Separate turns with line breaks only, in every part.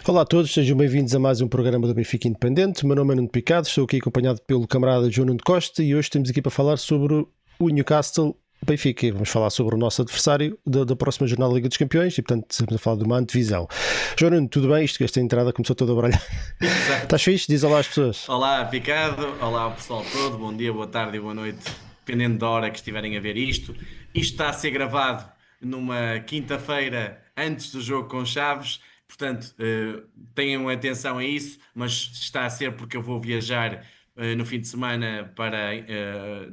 Olá a todos, sejam bem-vindos a mais um programa do Benfica Independente. Meu nome é Nuno Picado, estou aqui acompanhado pelo camarada João Nuno Costa e hoje estamos aqui para falar sobre o Newcastle Benfica. Vamos falar sobre o nosso adversário da próxima jornada da Liga dos Campeões e, portanto, estamos a falar de uma antevisão. João Nuno, tudo bem? Esta entrada começou toda a baralhar.
Exato.
Estás fixe? Diz olá às pessoas.
Olá, Ricardo. Olá, ao pessoal todo. Bom dia, boa tarde e boa noite, dependendo da hora que estiverem a ver isto. Isto está a ser gravado numa quinta-feira antes do jogo com Chaves, portanto, tenham atenção a isso, mas está a ser porque eu vou viajar no fim de semana para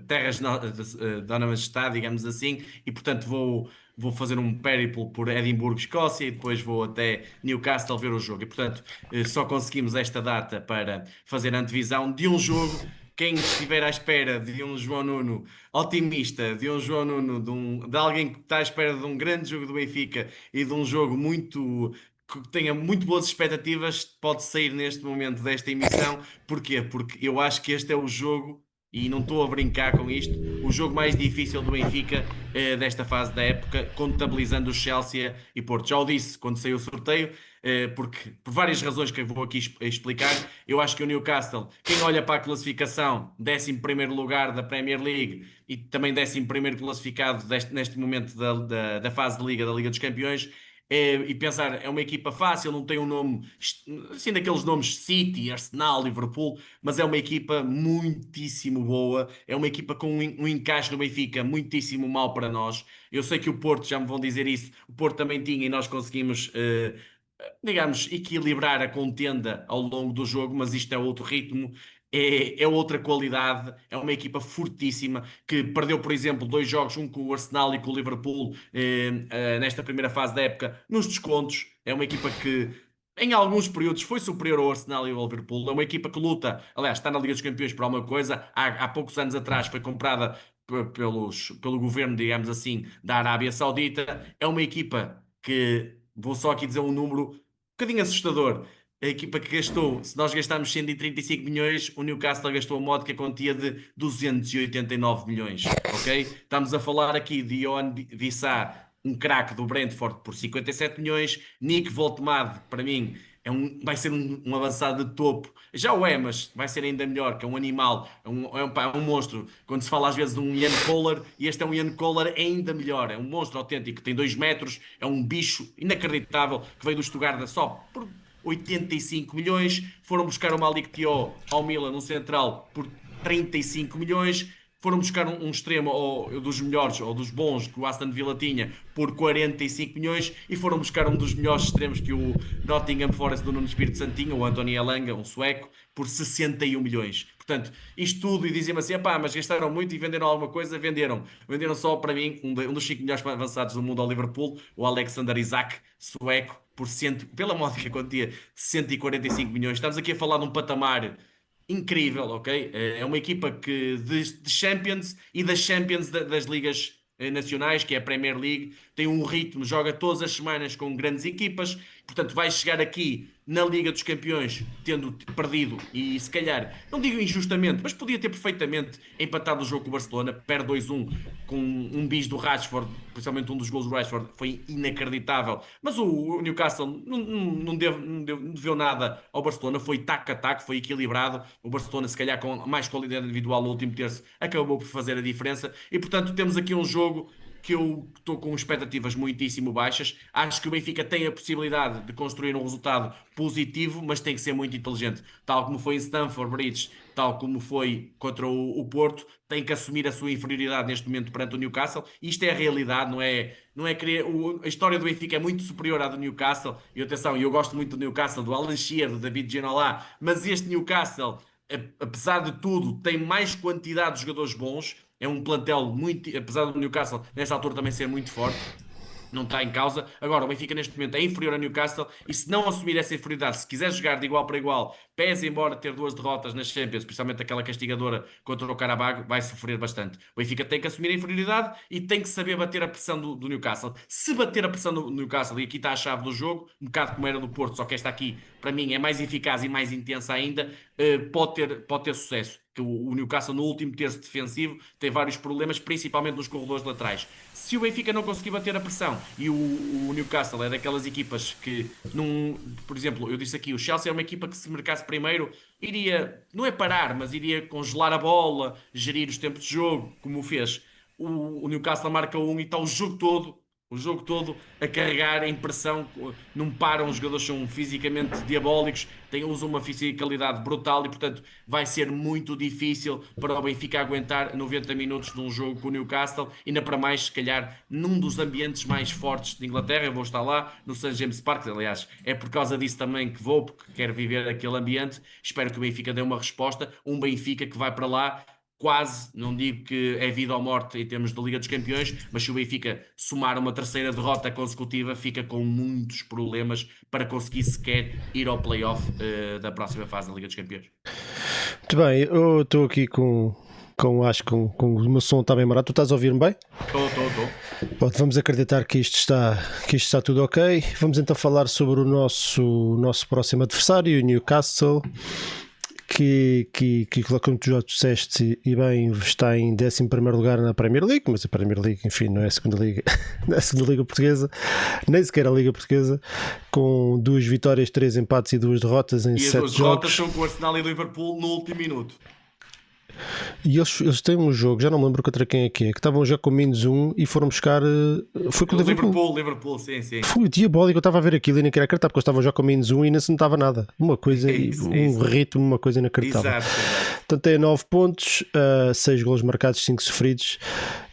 terras de Dona Majestade, digamos assim, e portanto vou fazer um périplo por Edimburgo, Escócia, e depois vou até Newcastle ver o jogo. E portanto, só conseguimos esta data para fazer a antevisão de um jogo. Quem estiver à espera de um João Nuno otimista, de um João Nuno, de alguém que está à espera de um grande jogo do Benfica e de um jogo muito que tenha muito boas expectativas, pode sair neste momento desta emissão. Porquê? Porque eu acho que este é o jogo, e não estou a brincar com isto, o jogo mais difícil do Benfica desta fase da época, contabilizando o Chelsea e Porto. Já o disse quando saiu o sorteio, porque por várias razões que eu vou aqui explicar, eu acho que o Newcastle, quem olha para a classificação, 11º lugar da Premier League e também 11º classificado neste momento da fase de Liga, da Liga dos Campeões, e pensar, é uma equipa fácil, não tem um nome, assim daqueles nomes City, Arsenal, Liverpool, mas é uma equipa muitíssimo boa, é uma equipa com um encaixe no Benfica muitíssimo mau para nós. Eu sei que o Porto, já me vão dizer isso, o Porto também tinha e nós conseguimos, digamos, equilibrar a contenda ao longo do jogo, mas isto é outro ritmo. É outra qualidade, é uma equipa fortíssima que perdeu, por exemplo, dois jogos, um com o Arsenal e com o Liverpool, nesta primeira fase da época, nos descontos. É uma equipa que, em alguns períodos, foi superior ao Arsenal e ao Liverpool. É uma equipa que luta, aliás, está na Liga dos Campeões por alguma coisa. Há poucos anos atrás foi comprada pelo governo, digamos assim, da Arábia Saudita. É uma equipa que, vou só aqui dizer um número um bocadinho assustador. A equipa que gastou, se nós gastarmos 135 milhões, o Newcastle gastou a módica quantia de 289 milhões, ok? Estamos a falar aqui de Ioane Wissá, um craque do Brentford por 57 milhões, Nick Voltemade, para mim, vai ser um avançado de topo. Já o é, mas vai ser ainda melhor, que é um animal, pá, é um monstro. Quando se fala às vezes de um Ian Kohler, e este é um Ian Kohler ainda melhor, é um monstro autêntico, tem 2 metros, é um bicho inacreditável, que veio do Stuttgart só por 85 milhões, foram buscar o Malik Thiaw ao Milan no Central por 35 milhões, foram buscar um extremo dos melhores ou dos bons que o Aston Villa tinha por 45 milhões e foram buscar um dos melhores extremos que o Nottingham Forest do Nuno Espírito Santo tinha, o Anthony Elanga, um sueco, por 61 milhões. Portanto, isto tudo e diziam assim, pá, mas gastaram muito e venderam alguma coisa, venderam. Venderam só para mim um dos 5 melhores avançados do mundo ao Liverpool, o Alexander Isak, sueco, pela módica quantia de 145 milhões. Estamos aqui a falar de um patamar incrível, ok? É uma equipa que de Champions e das Champions das ligas nacionais, que é a Premier League, tem um ritmo, joga todas as semanas com grandes equipas, portanto vai chegar aqui na Liga dos Campeões tendo perdido e se calhar, não digo injustamente, mas podia ter perfeitamente empatado o jogo com o Barcelona, perde 2-1 com um bis do Rashford, principalmente um dos gols do Rashford, foi inacreditável. Mas o Newcastle não deveu nada ao Barcelona, foi taco a taco, foi equilibrado. O Barcelona, se calhar com mais qualidade individual no último terço, acabou por fazer a diferença. E portanto, temos aqui um jogo que eu estou com expectativas muitíssimo baixas. Acho que o Benfica tem a possibilidade de construir um resultado positivo, mas tem que ser muito inteligente. Tal como foi em Stamford Bridge, tal como foi contra o Porto, tem que assumir a sua inferioridade neste momento perante o Newcastle. Isto é a realidade, não é querer. A história do Benfica é muito superior à do Newcastle. E atenção, eu gosto muito do Newcastle, do Alan Shearer, do David Ginola, mas este Newcastle, apesar de tudo, tem mais quantidade de jogadores bons. É um plantel muito, apesar do Newcastle nesta altura também ser muito forte, não está em causa. Agora, o Benfica neste momento é inferior ao Newcastle e se não assumir essa inferioridade, se quiser jogar de igual para igual, pese embora ter duas derrotas nas Champions, principalmente aquela castigadora contra o Carabao, vai sofrer bastante. O Benfica tem que assumir a inferioridade e tem que saber bater a pressão do Newcastle. Se bater a pressão do Newcastle, e aqui está a chave do jogo, um bocado como era do Porto, só que esta aqui, para mim, é mais eficaz e mais intensa ainda, pode ter sucesso. que o Newcastle no último terço defensivo tem vários problemas, principalmente nos corredores laterais. Se o Benfica não conseguir bater a pressão e o Newcastle é daquelas equipas que, por exemplo, eu disse aqui, o Chelsea é uma equipa que se marcasse primeiro, iria, não é parar, mas iria congelar a bola, gerir os tempos de jogo, como o fez. O Newcastle marca um e está o jogo todo a carregar em pressão, não param, os jogadores são fisicamente diabólicos, usam uma fisicalidade brutal e, portanto, vai ser muito difícil para o Benfica aguentar 90 minutos de um jogo com o Newcastle, ainda para mais, se calhar, num dos ambientes mais fortes de Inglaterra. Eu vou estar lá no St. James Park, aliás, é por causa disso também que vou, porque quero viver aquele ambiente. Espero que o Benfica dê uma resposta, um Benfica que vai para lá quase, não digo que é vida ou morte em termos de Liga dos Campeões, mas se o Benfica somar uma terceira derrota consecutiva, fica com muitos problemas para conseguir sequer ir ao play-off da próxima fase da Liga dos Campeões.
Muito bem, eu estou aqui acho que com o meu som está bem marado. Tu estás a ouvir-me bem?
Estou.
Pronto, vamos acreditar que isto está tudo ok. Vamos então falar sobre o nosso próximo adversário, o Newcastle, que como tu já disseste e bem, está em 11º lugar na Premier League, mas a Premier League, enfim, não é a segunda liga, não é a segunda liga portuguesa, nem sequer a liga portuguesa, com 2 vitórias, 3 empates e 2 derrotas em 7 jogos.
E as 2 derrotas são com o Arsenal e o Liverpool no último minuto.
E eles têm um jogo, já não me lembro contra quem é que estavam já com -1 e foram buscar. Foi com o
Liverpool, sim.
Foi diabólico, eu estava a ver aquilo e nem queria acreditar, porque eles estavam já com -1 e não se notava nada. Uma coisa,
Isso.
ritmo, uma coisa inacreditável.
Exato.
Portanto, tem 9 pontos, 6 golos marcados, 5 sofridos.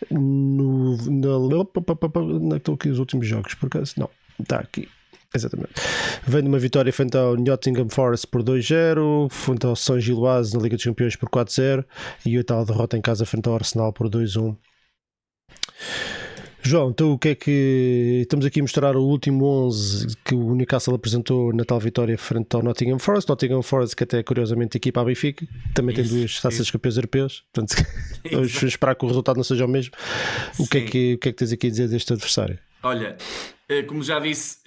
Onde é que estão aqui os últimos jogos? Por acaso? Não, está aqui. Exatamente. Vem de uma vitória frente ao Nottingham Forest por 2-0, frente ao São Giloase na Liga dos Campeões por 4-0 e 8ª derrota em casa frente ao Arsenal por 2-1. João, então o que é que estamos aqui a mostrar? O último 11 que o Newcastle apresentou na tal vitória frente ao Nottingham Forest. Nottingham Forest, que até curiosamente equipa a Benfica, também tem 2 taças de campeões europeus, portanto vamos esperar que o resultado não seja o mesmo. O que é que tens aqui a dizer deste adversário?
Olha, como já disse,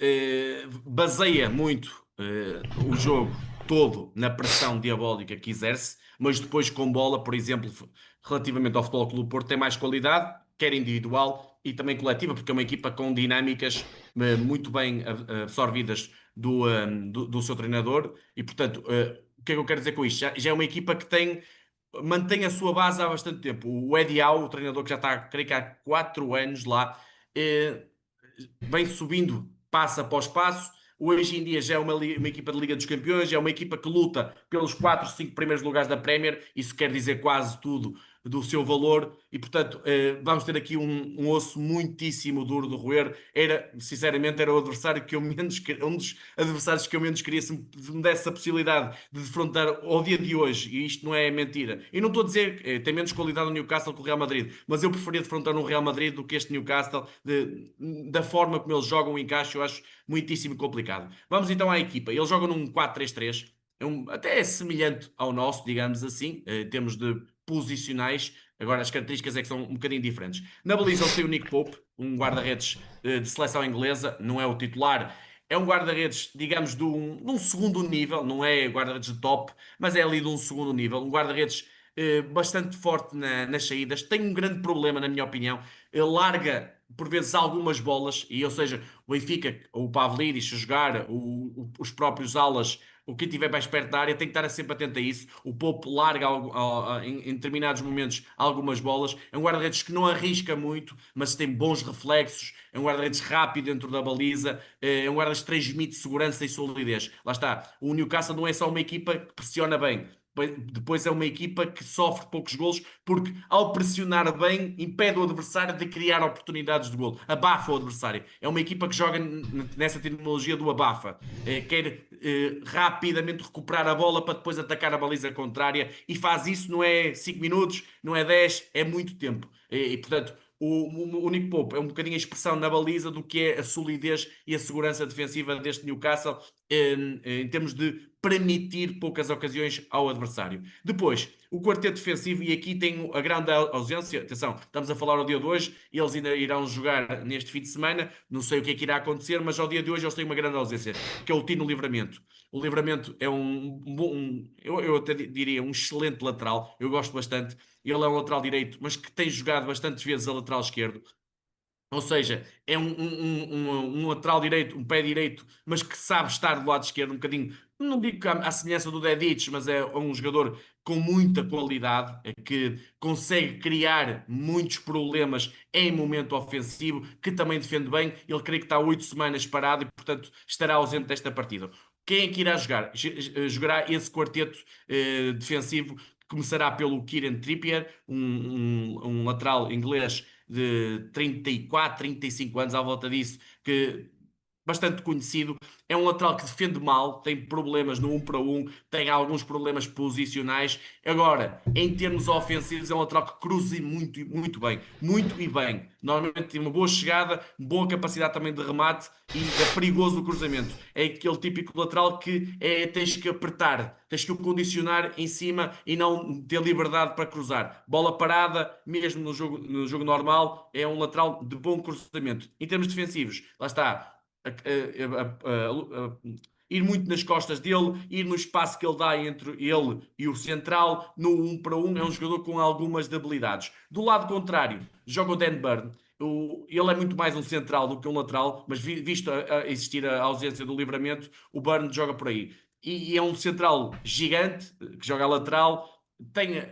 baseia muito o jogo todo na pressão diabólica que exerce, mas depois com bola, por exemplo, relativamente ao Futebol Clube do Porto, tem mais qualidade, quer individual e também coletiva, porque é uma equipa com dinâmicas muito bem absorvidas do seu treinador e, portanto, o que é que eu quero dizer com isto? Já é uma equipa que mantém a sua base há bastante tempo. O Eddie Howe, o treinador que já está, creio que há 4 anos lá, vem subindo passo após passo. Hoje em dia já é uma equipa de Liga dos Campeões, já é uma equipa que luta pelos 4, 5 primeiros lugares da Premier. Isso quer dizer quase tudo do seu valor e, portanto, vamos ter aqui um osso muitíssimo duro de roer. Sinceramente, era o adversário que um dos adversários que eu menos queria, se me desse a possibilidade de defrontar ao dia de hoje, e isto não é mentira. E não estou a dizer que tem menos qualidade o Newcastle que o Real Madrid, mas eu preferia defrontar um Real Madrid do que este Newcastle, da forma como eles jogam o encaixe, eu acho muitíssimo complicado. Vamos então à equipa. Eles jogam num 4-3-3, até é semelhante ao nosso, digamos assim, em termos de posicionais. Agora as características é que são um bocadinho diferentes. Na baliza eles têm o Nick Pope, um guarda-redes de seleção inglesa, não é o titular, é um guarda-redes, digamos, de um segundo nível, não é guarda-redes de top, mas é ali de um segundo nível, um guarda-redes bastante forte nas saídas. Tem um grande problema, na minha opinião, ele larga por vezes algumas bolas, e ou seja, o Benfica, ou o Pavlidis a jogar, os próprios alas, o que estiver mais perto da área tem que estar sempre atento a isso. O Pope larga em determinados momentos algumas bolas. É um guarda-redes que não arrisca muito, mas tem bons reflexos. É um guarda-redes rápido dentro da baliza. É um guarda-redes que transmite segurança e solidez. Lá está. O Newcastle não é só uma equipa que pressiona bem. Depois é uma equipa que sofre poucos golos porque, ao pressionar bem, impede o adversário de criar oportunidades de golo, abafa o adversário. É uma equipa que joga nessa terminologia do abafa, quer rapidamente recuperar a bola para depois atacar a baliza contrária, e faz isso. Não é 5 minutos, não é 10, é muito tempo, e portanto o Nick Pope é um bocadinho a expressão na baliza do que é a solidez e a segurança defensiva deste Newcastle, em termos de permitir poucas ocasiões ao adversário. Depois, o quarteto defensivo, e aqui tem a grande ausência. Atenção, estamos a falar ao dia de hoje, eles ainda irão jogar neste fim de semana, não sei o que é que irá acontecer, mas ao dia de hoje eles têm uma grande ausência, que é o Tino Livramento. O Livramento é eu até diria um excelente lateral, eu gosto bastante. Ele é um lateral direito, mas que tem jogado bastantes vezes a lateral esquerdo. Ou seja, é um lateral direito, um pé direito, mas que sabe estar do lado esquerdo um bocadinho. Não digo que à semelhança do Dedic, mas é um jogador com muita qualidade, que consegue criar muitos problemas em momento ofensivo, que também defende bem. Ele creio que está 8 semanas parado e, portanto, estará ausente desta partida. Quem é que irá jogar? Jogará esse quarteto defensivo. Começará pelo Kieran Trippier, um lateral inglês de 34, 35 anos, à volta disso, que bastante conhecido. É um lateral que defende mal, tem problemas no 1 para 1, tem alguns problemas posicionais. Agora, em termos ofensivos, é um lateral que cruza muito, muito bem. Muito e bem. Normalmente tem uma boa chegada, boa capacidade também de remate e é perigoso o cruzamento. É aquele típico lateral que tens que apertar, tens que o condicionar em cima e não ter liberdade para cruzar. Bola parada, mesmo no jogo normal, é um lateral de bom cruzamento. Em termos defensivos, lá está ir muito nas costas dele, ir no espaço que ele dá entre ele e o central, no 1 para 1, é um jogador com algumas debilidades. Do lado contrário, joga o Dan Burn. Ele é muito mais um central do que um lateral, mas visto existir a ausência do Livramento, o Burn joga por aí. E é um central gigante, que joga a lateral, tem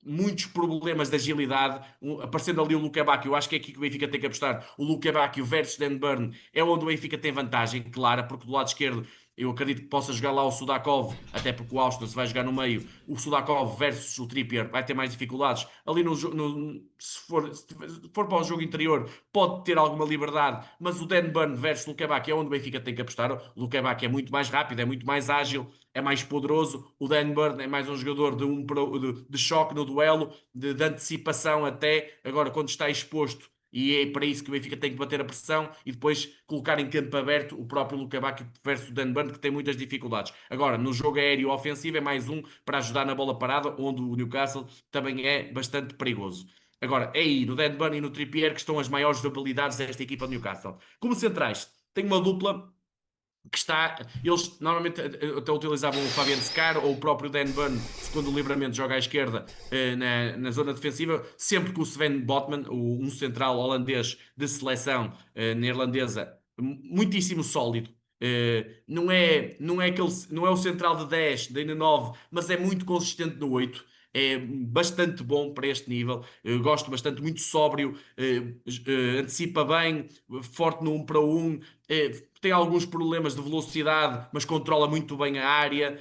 muitos problemas de agilidade, aparecendo ali o Luque Bacchio. Eu acho que é aqui que o Benfica tem que apostar. O Luque Bacchio versus Dan Burn é onde o Benfica tem vantagem clara, porque do lado esquerdo eu acredito que possa jogar lá o Sudakov, até porque o Austin se vai jogar no meio. O Sudakov versus o Trippier vai ter mais dificuldades. Ali se for para o jogo interior, pode ter alguma liberdade, mas o Dan Burn versus o Luque Bacchio é onde o Benfica tem que apostar. O Luque Bacchio é muito mais rápido, é muito mais ágil, é mais poderoso. O Dan Burn é mais um jogador de choque no duelo, de antecipação até. Agora, quando está exposto, e é para isso que o Benfica tem que bater a pressão e depois colocar em campo aberto o próprio Luca Bacchio versus o Dan Burn, que tem muitas dificuldades. Agora, no jogo aéreo ofensivo é mais um para ajudar na bola parada, onde o Newcastle também é bastante perigoso. Agora, é aí no Dan Burn e no Trippier que estão as maiores habilidades desta equipa do Newcastle. Como centrais, tem uma dupla que está. Eles normalmente até utilizavam o Fabian Schär ou o próprio Dan Burn, quando o Livramento joga à esquerda na zona defensiva, sempre com o Sven Botman, um central holandês de seleção neerlandesa, muitíssimo sólido. Não é o central de 10, de 9, mas é muito consistente no 8. É bastante bom para este nível. Eu gosto bastante, muito sóbrio, antecipa bem, forte no 1 para 1, tem alguns problemas de velocidade, mas controla muito bem a área,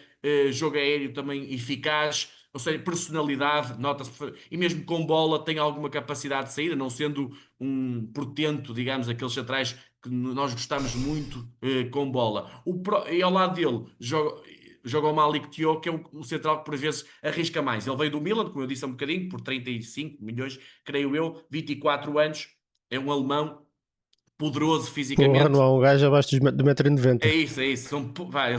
jogo aéreo também eficaz, ou seja, personalidade, nota-se, e mesmo com bola tem alguma capacidade de saída, não sendo um portento, digamos, aqueles centrais que nós gostamos muito com bola. E ao lado dele joga o Malik Thiaw, que é um central que por vezes arrisca mais. Ele veio do Milan, como eu disse há um bocadinho, por 35 milhões, creio eu, 24 anos, é um alemão poderoso
Porra, não
fisicamente.
há um gajo abaixo de 1,90 m.
É isso, é isso.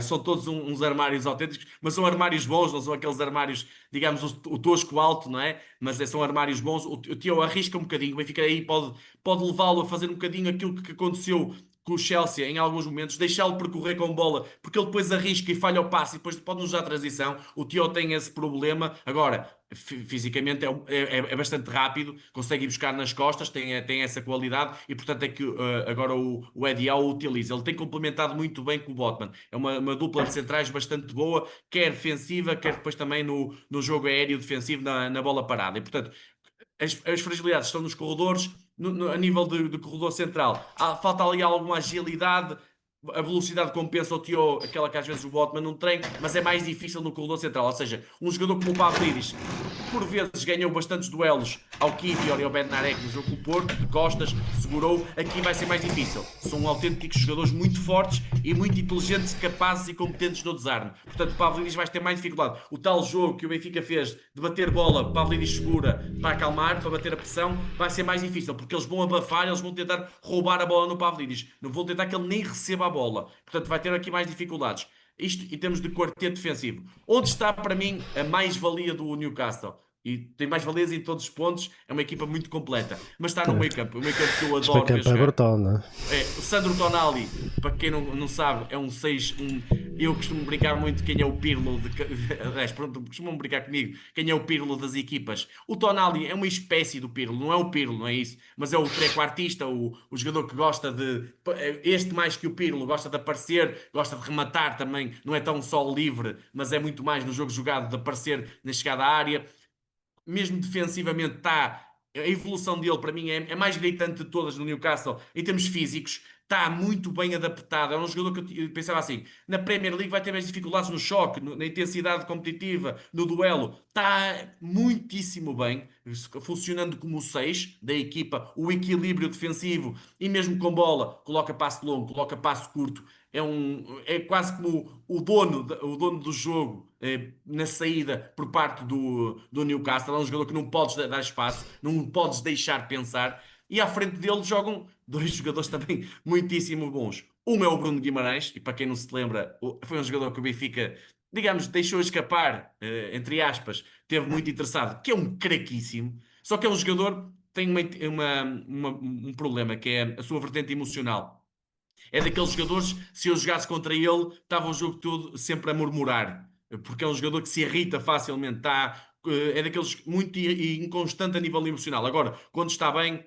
São todos uns armários autênticos, mas são armários bons, não são aqueles armários, digamos, o tosco alto, não é? Mas são armários bons. O Tio arrisca um bocadinho, o Benfica aí pode levá-lo a fazer um bocadinho aquilo que aconteceu com o Chelsea em alguns momentos, deixá-lo percorrer com bola, porque ele depois arrisca e falha o passe e depois pode nos dar transição. O Tio tem esse problema. Agora, fisicamente é bastante rápido, consegue ir buscar nas costas, tem essa qualidade e portanto é que agora o Eddie Howe o utiliza. Ele tem complementado muito bem com o Botman. É uma dupla de centrais bastante boa, quer defensiva, quer depois também no jogo aéreo defensivo na bola parada. E portanto, as fragilidades estão nos corredores, a nível de corredor central. Falta ali alguma agilidade, a velocidade compensa o Tio, aquela que às vezes o Botman não tem, mas é mais difícil no corredor central. Ou seja, um jogador como o Pavlidis por vezes ganhou bastantes duelos ao Kiwior e ao Bednarek no jogo com o Porto, de costas, segurou. Aqui vai ser mais difícil. São autênticos jogadores muito fortes e muito inteligentes, capazes e competentes no desarme. Portanto, o Pavlidis vai ter mais dificuldade. O tal jogo que o Benfica fez de bater bola, Pavlidis segura para acalmar, para bater a pressão, vai ser mais difícil, porque eles vão abafar, eles vão tentar roubar a bola no Pavlidis. Não vão tentar que ele nem receba a bola. Portanto, vai ter aqui mais dificuldades. Isto em termos de quarteto defensivo. Onde está para mim a mais-valia do Newcastle? E tem mais-valias em todos os pontos, é uma equipa muito completa. Mas está no meio-campo, o meio-campo que eu
Este
adoro ver
meio-campo é
jogar.
brutal, não é?
O Sandro Tonali, para quem não sabe, é um 6. Eu costumo brincar muito quem é o Pirlo. Aliás, pronto, costumam brincar comigo. Quem é o Pirlo das equipas? O Tonali é uma espécie do Pirlo, não é o Pirlo, não é isso. Mas é o trequartista, o jogador que gosta de. Este mais que o Pirlo, gosta de aparecer, gosta de rematar também. Não é tão só livre, mas é muito mais no jogo jogado de aparecer na chegada à área. Mesmo defensivamente está. A evolução dele para mim é mais gritante de todas no Newcastle em termos físicos, está muito bem adaptado. É um jogador que eu pensava assim: na Premier League vai ter mais dificuldades no choque, na intensidade competitiva, no duelo. Está muitíssimo bem, funcionando como o 6 da equipa, o equilíbrio defensivo e mesmo com bola, coloca passe longo, coloca passe curto. É quase como o dono do jogo na saída por parte do Newcastle. É um jogador que não podes dar espaço, não o podes deixar pensar. E à frente dele jogam dois jogadores também muitíssimo bons. Um é o Bruno Guimarães, e para quem não se lembra, foi um jogador que o Benfica, digamos, deixou escapar, entre aspas, teve muito interessado, que é um craquíssimo. Só que é um jogador que tem um problema, que é a sua vertente emocional. É daqueles jogadores, se eu jogasse contra ele, estava o jogo todo sempre a murmurar, porque é um jogador que se irrita facilmente, é daqueles muito inconstante a nível emocional. Agora, quando está bem,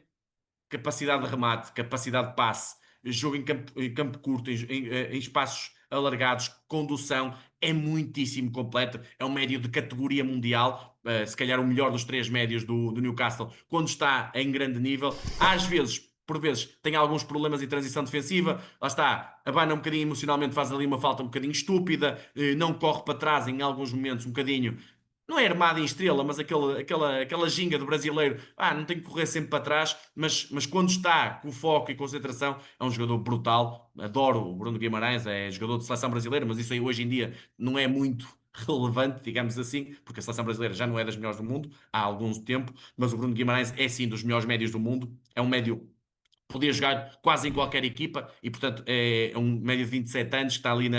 capacidade de remate, capacidade de passe, jogo em campo curto, em espaços alargados, condução, é muitíssimo completo. É um médio de categoria mundial, se calhar o melhor dos três médios do Newcastle, quando está em grande nível. Às vezes, por vezes, tem alguns problemas em transição defensiva. Lá está, abana um bocadinho emocionalmente, faz ali uma falta um bocadinho estúpida, não corre para trás em alguns momentos um bocadinho. Não é armada em estrela, mas aquela ginga do brasileiro. Não tem que correr sempre para trás, mas quando está com foco e concentração, é um jogador brutal. Adoro o Bruno Guimarães, é jogador de seleção brasileira, mas isso aí hoje em dia não é muito relevante, digamos assim, porque a seleção brasileira já não é das melhores do mundo há algum tempo, mas o Bruno Guimarães é sim dos melhores médios do mundo. É um médio. Podia jogar quase em qualquer equipa e, portanto, é um médio de 27 anos que está ali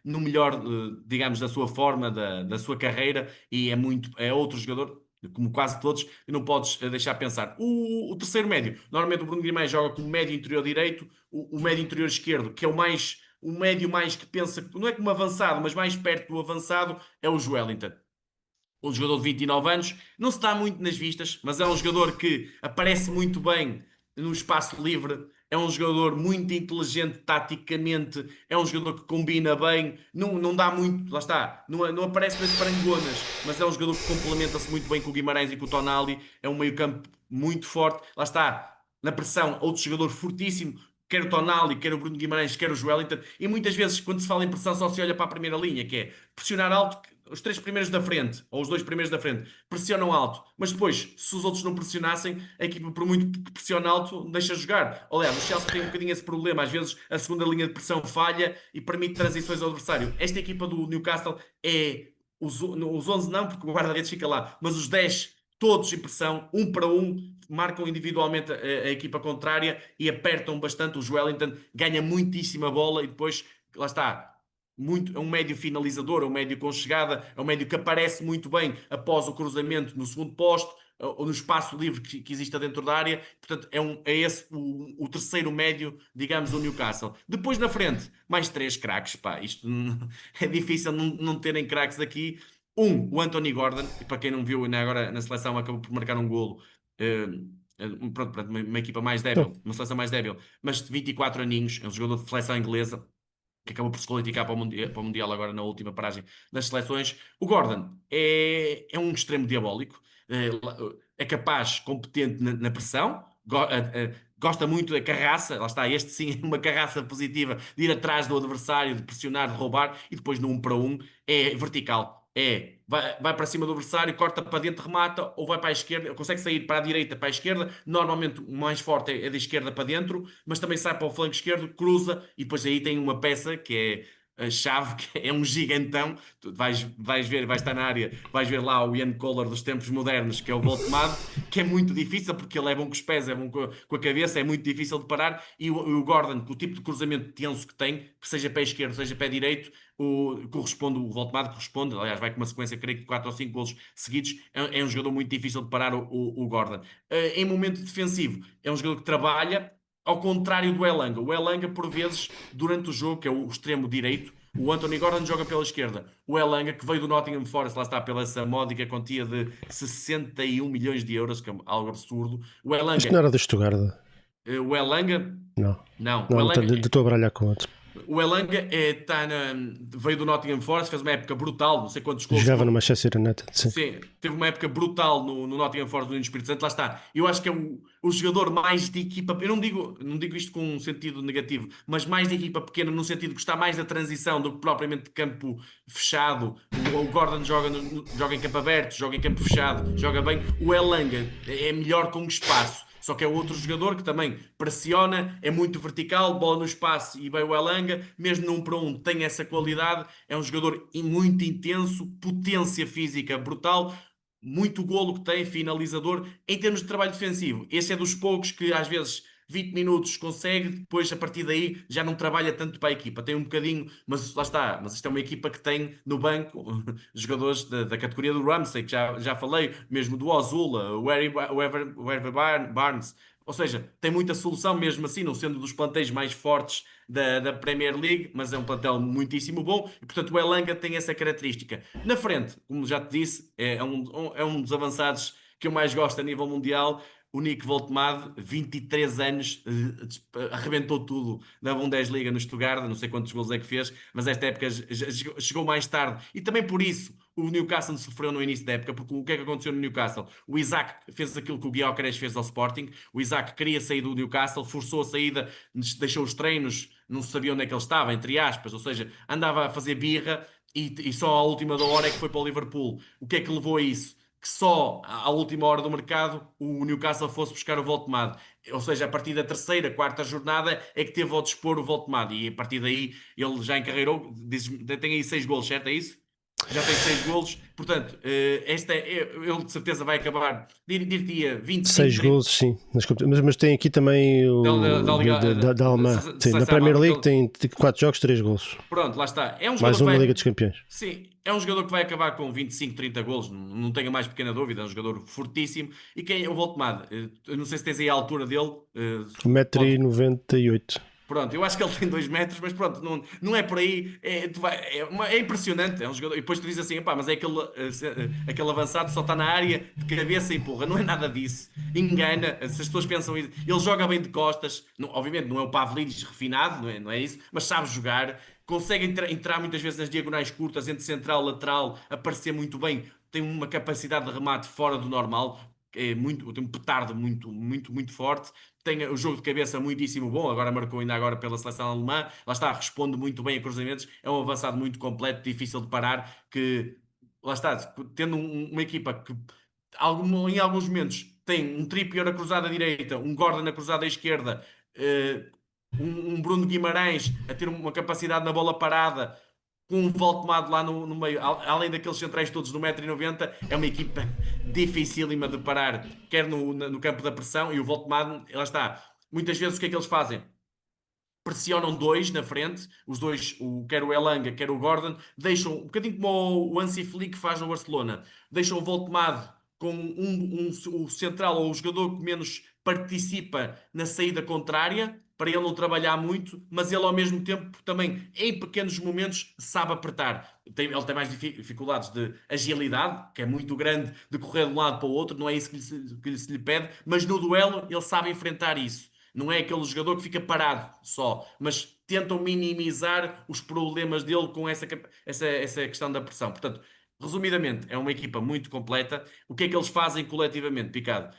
no melhor, digamos, da sua forma, da sua carreira e é outro jogador, como quase todos, e não podes deixar pensar. O terceiro médio, normalmente o Bruno Guimarães joga como médio interior direito, o médio interior esquerdo, que é o médio mais que pensa, não é como avançado, mas mais perto do avançado, é o Joelinton. Um jogador de 29 anos, não se dá muito nas vistas, mas é um jogador que aparece muito bem no espaço livre, é um jogador muito inteligente taticamente, é um jogador que combina bem, não dá muito, lá está, não aparece nas parangonas, mas é um jogador que complementa-se muito bem com o Guimarães e com o Tonali, é um meio-campo muito forte, lá está, na pressão, outro jogador fortíssimo, quer o Tonali, quer o Bruno Guimarães, quer o Joelinton, e muitas vezes quando se fala em pressão só se olha para a primeira linha, que é pressionar alto, os três primeiros da frente, ou os dois primeiros da frente, pressionam alto, mas depois, se os outros não pressionassem, a equipa, por muito que pressione alto, deixa jogar. Aliás, o Chelsea tem um bocadinho esse problema, às vezes a segunda linha de pressão falha e permite transições ao adversário. Esta equipa do Newcastle é os 11 não, porque o guarda-redes fica lá, mas os 10 todos em pressão, um para um, marcam individualmente a equipa contrária e apertam bastante. O Joelinton ganha muitíssima bola e depois, lá está, é um médio finalizador, é um médio com chegada, é um médio que aparece muito bem após o cruzamento no segundo posto ou no espaço livre que existe dentro da área. Portanto, é esse o terceiro médio, digamos, do Newcastle. Depois na frente, mais três craques. Pá, isto é difícil não terem craques aqui. O Anthony Gordon, e para quem não viu, ainda agora na seleção acabou por marcar um golo. Pronto, uma equipa mais
Então,
débil, uma seleção mais débil, mas de 24 aninhos, é um jogador de seleção inglesa que acabou por se qualificar para o Mundial agora na última paragem das seleções. O Gordon é um extremo diabólico, é capaz, competente na pressão, gosta muito da carraça, lá está, este sim é uma carraça positiva, de ir atrás do adversário, de pressionar, de roubar, e depois no 1 para 1 é vertical. vai para cima do adversário, corta para dentro, remata, ou vai para a esquerda, consegue sair para a direita, para a esquerda. Normalmente o mais forte é da esquerda para dentro, mas também sai para o flanco esquerdo, cruza, e depois aí tem uma peça que é a chave, que é um gigantão. Tu vais ver, vais estar na área, vais ver lá o Ian Kohler dos tempos modernos, que é o Voltemade, que é muito difícil, porque ele é bom com os pés, é bom com a cabeça, é muito difícil de parar. E o Gordon, com o tipo de cruzamento tenso que tem, seja pé esquerdo, seja pé direito, o Voltemade corresponde, aliás, vai com uma sequência, creio que 4 ou 5 golos seguidos. É um jogador muito difícil de parar, o Gordon. Em momento defensivo, é um jogador que trabalha, ao contrário do Elanga. O Elanga, por vezes, durante o jogo, que é o extremo direito, o Anthony Gordon joga pela esquerda. O Elanga, que veio do Nottingham Forest, lá está, pela essa módica quantia de 61 milhões de euros, que é algo absurdo. O
Isto não
Elanga,
era da Stuttgart.
o Elanga,
Não.
não, o
Não,
Elanga
estou a baralhar com outro.
o Elanga veio do Nottingham Forest, fez uma época brutal, não sei quantos gols.
Jogava no Manchester United, sim.
Sim, teve uma época brutal no Nottingham Forest, no Espírito Santo, lá está. Eu acho que é o jogador mais de equipa, eu não digo isto com um sentido negativo, mas mais de equipa pequena, no sentido que está mais da transição do que propriamente de campo fechado. O Gordon joga em campo aberto, joga em campo fechado, joga bem. O Elanga é melhor com espaço. Só que é outro jogador que também pressiona, é muito vertical, bola no espaço, e bem o Elanga, mesmo num para um, tem essa qualidade. É um jogador muito intenso, potência física brutal, muito golo que tem, finalizador. Em termos de trabalho defensivo, esse é dos poucos que às vezes 20 minutos consegue, depois a partir daí já não trabalha tanto para a equipa. Tem um bocadinho, mas lá está. Mas isto é uma equipa que tem no banco jogadores da categoria do Ramsey, que já falei, mesmo do Ozula, o Harvey Barnes. Ou seja, tem muita solução mesmo assim, não sendo dos plantéis mais fortes da Premier League, mas é um plantel muitíssimo bom, e portanto o Elanga tem essa característica. Na frente, como já te disse, é um dos avançados que eu mais gosto a nível mundial. O Nick Voltemade, 23 anos, arrebentou tudo na Bundesliga no Stuttgart, não sei quantos gols é que fez, mas esta época chegou mais tarde. E também por isso o Newcastle sofreu no início da época, porque o que é que aconteceu no Newcastle? O Isaac fez aquilo que o Gyökeres fez ao Sporting. O Isaac queria sair do Newcastle, forçou a saída, deixou os treinos, não se sabia onde é que ele estava, entre aspas, ou seja, andava a fazer birra, e só à última da hora é que foi para o Liverpool. O que é que levou a isso? Que só à última hora do mercado o Newcastle fosse buscar o Voltemade. Ou seja, a partir da terceira, quarta jornada é que teve ao dispor o Voltemade. E a partir daí ele já encarreirou, tem aí 6 golos, certo? É isso? Já tem 6 golos. Portanto, ele de certeza vai acabar, dir-te-ia 25,
6
30
gols, sim. Mas tem aqui também da Alemanha. Sim, na Premier League tem 4 jogos, 3 gols.
Pronto, lá está. É um jogador
Mais
que
uma
vai...
Liga dos Campeões.
Sim, é um jogador que vai acabar com 25, 30 golos, não tenho a mais pequena dúvida, é um jogador fortíssimo. E quem é o Voltemade? Eu não sei se tens aí a altura dele. Pode...
1,98 m.
Pronto, eu acho que ele tem 2 metros, mas pronto, não é por aí. É impressionante. É um jogador. E depois tu dizes assim, pá, mas é aquele avançado só está na área de cabeça e empurra. Não é nada disso. Engana. Se as pessoas pensam isso, ele joga bem de costas. Obviamente não é o Pavlidis refinado, não é isso, mas sabe jogar. Consegue entrar muitas vezes nas diagonais curtas, entre central e lateral, aparecer muito bem. Tem uma capacidade de remate fora do normal. Tem um petardo muito, muito, muito forte. Tem o jogo de cabeça muitíssimo bom, agora marcou ainda agora pela seleção alemã, lá está, responde muito bem a cruzamentos, é um avançado muito completo, difícil de parar, que lá está, tendo uma equipa que em alguns momentos tem um Trippier a cruzada direita, um Gordon na cruzada esquerda, eh, um Bruno Guimarães a ter uma capacidade na bola parada, com um Voltemade lá no meio, além daqueles centrais todos do 1,90 m, é uma equipa dificílima de parar, quer no campo da pressão, e o Voltemade, lá está. Muitas vezes o que é que eles fazem? Pressionam dois na frente, os dois, quer o Elanga, quer o Gordon, deixam, um bocadinho como o Hansi Flick faz no Barcelona, deixam o Voltemade com o central ou o jogador que menos participa na saída contrária, para ele não trabalhar muito, mas ele ao mesmo tempo também, em pequenos momentos, sabe apertar. Ele tem mais dificuldades de agilidade, que é muito grande, de correr de um lado para o outro, não é isso que se lhe pede, mas no duelo ele sabe enfrentar isso. Não é aquele jogador que fica parado só, mas tentam minimizar os problemas dele com essa questão da pressão. Portanto, resumidamente, é uma equipa muito completa. O que é que eles fazem coletivamente, Picado?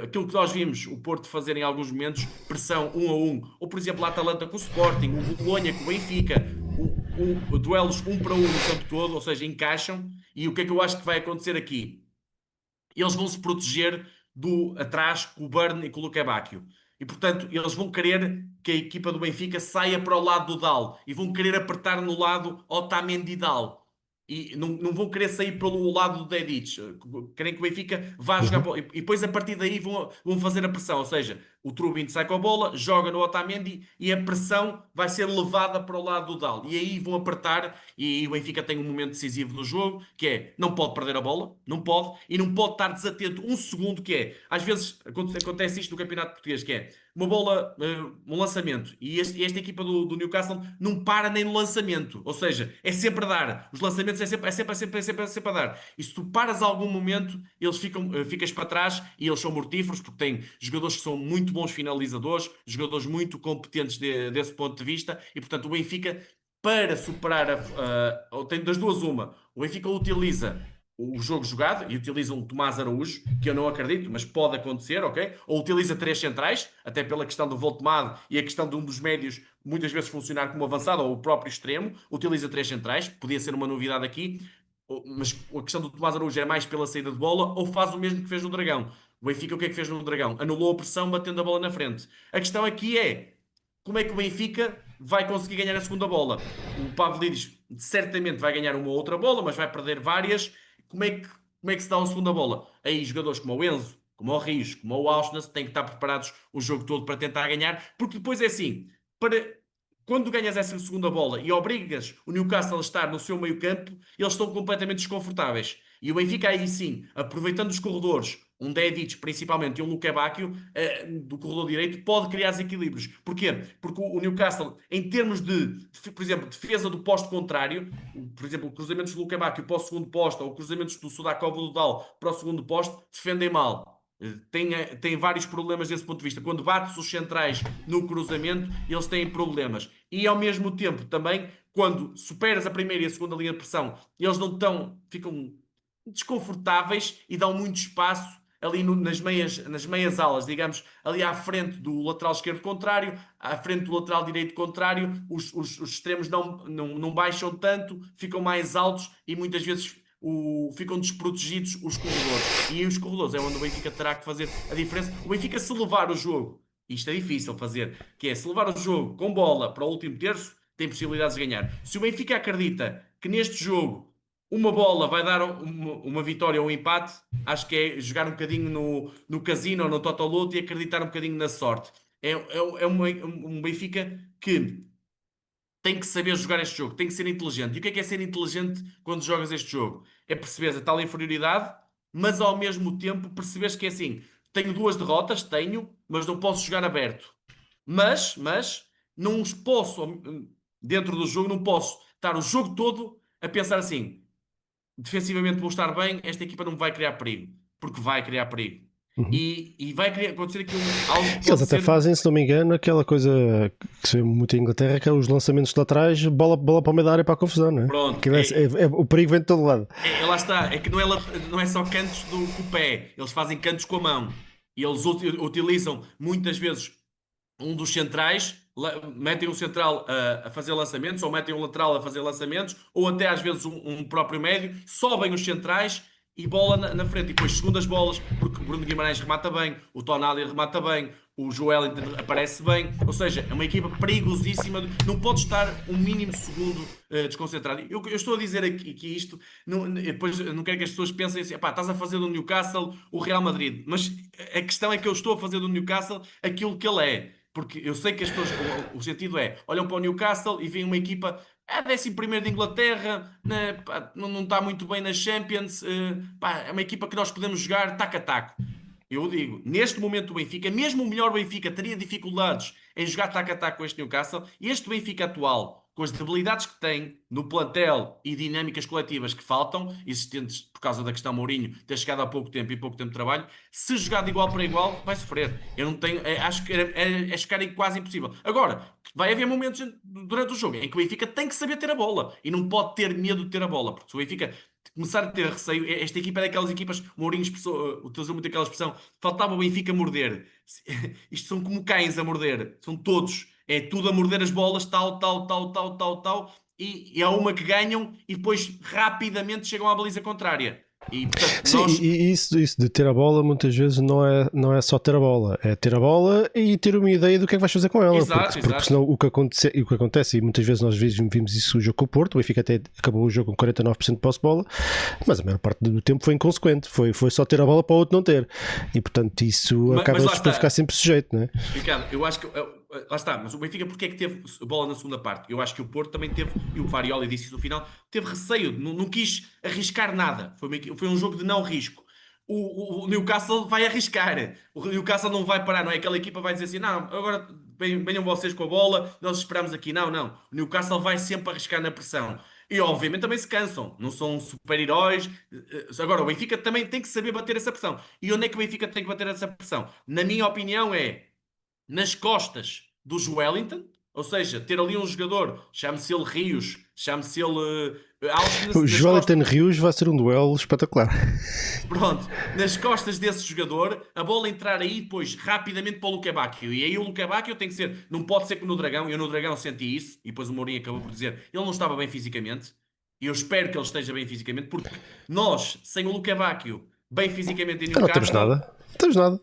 Aquilo que nós vimos o Porto fazer em alguns momentos, pressão 1-1, ou por exemplo a Atalanta com o Sporting, o Bolonha com o Benfica, duelos um para um no campo todo, ou seja, encaixam. E o que é que eu acho que vai acontecer aqui? Eles vão se proteger do atrás com o Burn e com o Luque Bacchio. E portanto, eles vão querer que a equipa do Benfica saia para o lado do Dal e vão querer apertar no lado Otamendi Dal. E não vão querer sair pelo lado do Dedic. Querem que o Benfica vá jogar
Uhum.
bola. E depois, a partir daí, vão fazer a pressão. Ou seja, o Trubin sai com a bola, joga no Otamendi e a pressão vai ser levada para o lado do Dal. E aí vão apertar. E aí o Benfica tem um momento decisivo do jogo, que é, não pode perder a bola, não pode, e não pode estar desatento um segundo, que é, às vezes acontece isto no Campeonato Português, que é uma bola, um lançamento, e esta equipa do Newcastle não para nem no lançamento, ou seja, é sempre a dar, os lançamentos é sempre a dar, e se tu paras a algum momento, eles ficas para trás, e eles são mortíferos, porque têm jogadores que são muito bons finalizadores, jogadores muito competentes desse ponto de vista, e portanto o Benfica, para superar tem das duas uma. O Benfica utiliza o jogo jogado e utiliza um Tomás Araújo, que eu não acredito, mas pode acontecer, ok? Ou utiliza três centrais, até pela questão do Voltemade e a questão de um dos médios muitas vezes funcionar como avançado, ou o próprio extremo, utiliza três centrais, podia ser uma novidade aqui, mas a questão do Tomás Araújo é mais pela saída de bola, ou faz o mesmo que fez no Dragão. O Benfica, o que é que fez no Dragão? Anulou a pressão, batendo a bola na frente. A questão aqui é como é que o Benfica vai conseguir ganhar a segunda bola. O Pavlidis certamente vai ganhar uma outra bola, mas vai perder várias. Como é que se dá a segunda bola? Aí jogadores como o Enzo, como o Rios, como o Auschwitz têm que estar preparados o jogo todo para tentar ganhar, porque depois é assim, quando ganhas essa segunda bola e obrigas o Newcastle a estar no seu meio campo, eles estão completamente desconfortáveis. E o Benfica aí sim, aproveitando os corredores, um Dedic principalmente e um Luque Bacchio, do corredor direito, pode criar desequilíbrios. Porquê? Porque o Newcastle, em termos por exemplo, defesa do posto contrário, por exemplo, cruzamentos do Luque Bacchio para o segundo posto ou cruzamentos do Sudakov ou do Dal para o segundo posto, defendem mal. Tem vários problemas desse ponto de vista. Quando bates os centrais no cruzamento, eles têm problemas. E ao mesmo tempo, também, quando superas a primeira e a segunda linha de pressão, eles não estão, ficam desconfortáveis e dão muito espaço ali nas meias alas, digamos, ali à frente do lateral esquerdo contrário, à frente do lateral direito contrário, os extremos não baixam tanto, ficam mais altos e muitas vezes ficam desprotegidos os corredores. E os corredores é onde o Benfica terá que fazer a diferença. O Benfica, se levar o jogo, isto é difícil fazer, que é se levar o jogo com bola para o último terço, tem possibilidades de ganhar. Se o Benfica acredita que neste jogo uma bola vai dar uma vitória ou um empate, acho que é jogar um bocadinho no casino ou no Totoloto e acreditar um bocadinho na sorte. É um Benfica que tem que saber jogar este jogo, tem que ser inteligente. E o que é ser inteligente quando jogas este jogo? É perceber a tal inferioridade, mas ao mesmo tempo perceberes que é assim: tenho duas derrotas, mas não posso jogar aberto. Mas não os posso, dentro do jogo, não posso estar o jogo todo a pensar assim: defensivamente vou estar bem, esta equipa não vai criar perigo, porque vai criar perigo.
Uhum.
E vai acontecer aqui algo que
Eles
pode
até
ser.
fazem, se não me engano, aquela coisa que se vê muito em Inglaterra, que é os lançamentos de laterais, bola para o meio da área para a confusão, não é?
Pronto,
Aquilo o perigo vem de todo lado.
lá está, é que não é só cantos com o pé, eles fazem cantos com a mão. E eles utilizam muitas vezes um dos centrais, metem um central a fazer lançamentos, ou metem um lateral a fazer lançamentos, ou até às vezes um próprio médio, sobem os centrais e bola na frente. E depois segundas bolas, porque o Bruno Guimarães remata bem, o Tonali remata bem, o Joel aparece bem. Ou seja, é uma equipa perigosíssima. Não pode estar um mínimo segundo desconcentrado. Eu estou a dizer aqui que isto, depois eu não quero que as pessoas pensem assim: pá, estás a fazer do Newcastle o Real Madrid. Mas a questão é que eu estou a fazer do Newcastle aquilo que ele é. Porque eu sei que as pessoas, o sentido é, olham para o Newcastle e veem uma equipa, 11º de Inglaterra, né, pá, não está muito bem na Champions, pá, é uma equipa que nós podemos jogar taco a taco. Eu digo, neste momento o Benfica, mesmo o melhor Benfica, teria dificuldades em jogar taco a taco com este Newcastle, e este Benfica atual, com as debilidades que tem no plantel e dinâmicas coletivas que faltam, existentes por causa da questão Mourinho ter chegado há pouco tempo e pouco tempo de trabalho, se jogar de igual para igual, vai sofrer. Eu não tenho, acho que é chegar quase impossível. Agora, vai haver momentos durante o jogo em que o Benfica tem que saber ter a bola e não pode ter medo de ter a bola, porque se o Benfica começar a ter receio, esta equipa é daquelas equipas, o Mourinho utilizou muito aquela expressão, faltava o Benfica morder. Isto são como cães a morder, são todos, é tudo a morder as bolas, tal, tal, tal, tal, tal, tal, e há uma que ganham e depois rapidamente chegam à baliza contrária. E portanto,
Sim, e isso de ter a bola muitas vezes não é só ter a bola, é ter a bola e ter uma ideia do que é que vais fazer com ela,
Exato,
porque
exato.
senão o que acontece, e muitas vezes nós vimos isso o jogo com o Porto, o Benfica até acabou o jogo com 49% de posse de bola, mas a maior parte do tempo foi inconsequente, foi só ter a bola para o outro não ter, e portanto isso acaba
Mas lá
por ficar
está.
sempre sujeito, não é?
Ricardo, eu acho que. Lá está, mas o Benfica porque é que teve bola na segunda parte? Eu acho que o Porto também teve, e o Varioli disse isso no final, teve receio, não quis arriscar nada. Foi um jogo de não risco. O Newcastle vai arriscar. O Newcastle não vai parar, não é? Aquela equipa vai dizer assim: não, agora venham vocês com a bola, nós esperamos aqui. Não, não. O Newcastle vai sempre arriscar na pressão. E obviamente também se cansam, não são super-heróis. Agora, o Benfica também tem que saber bater essa pressão. E onde é que o Benfica tem que bater essa pressão? Na minha opinião, é nas costas do Joelinton, ou seja, ter ali um jogador, chame-se ele Rios, chame-se ele
O
Auschwitz, nas costas,
Joeliton Rios vai ser um duelo espetacular.
pronto, nas costas desse jogador, a bola entrar aí depois rapidamente para o Luque Bacchio. E aí o Luque Bacchio tem que ser, não pode ser como no Dragão, eu no Dragão senti isso, e depois o Mourinho acabou por dizer, ele não estava bem fisicamente, e eu espero que ele esteja bem fisicamente, porque nós, sem o Luque Bacchio bem fisicamente em
Não temos
Newcastle,
nada, não temos nada.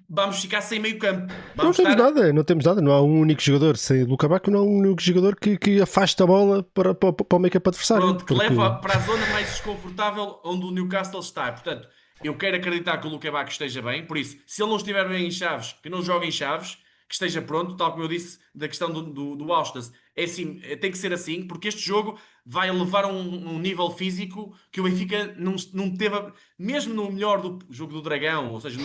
vamos ficar sem meio campo.
Não
Vamos
temos
estar.
nada, não temos nada. Não há um único jogador sem o Lukaku, não há um único jogador que afaste a bola para o make-up adversário.
Pronto, que
Porque
leva para a zona mais desconfortável onde o Newcastle está. Portanto, eu quero acreditar que o Luque Bacchio esteja bem, por isso, se ele não estiver bem em Chaves, que não jogue em Chaves, que esteja pronto, tal como eu disse da questão do Auschwitz. É assim, tem que ser assim, porque este jogo vai levar a um nível físico que o Benfica não teve, mesmo no melhor do jogo do Dragão, ou seja,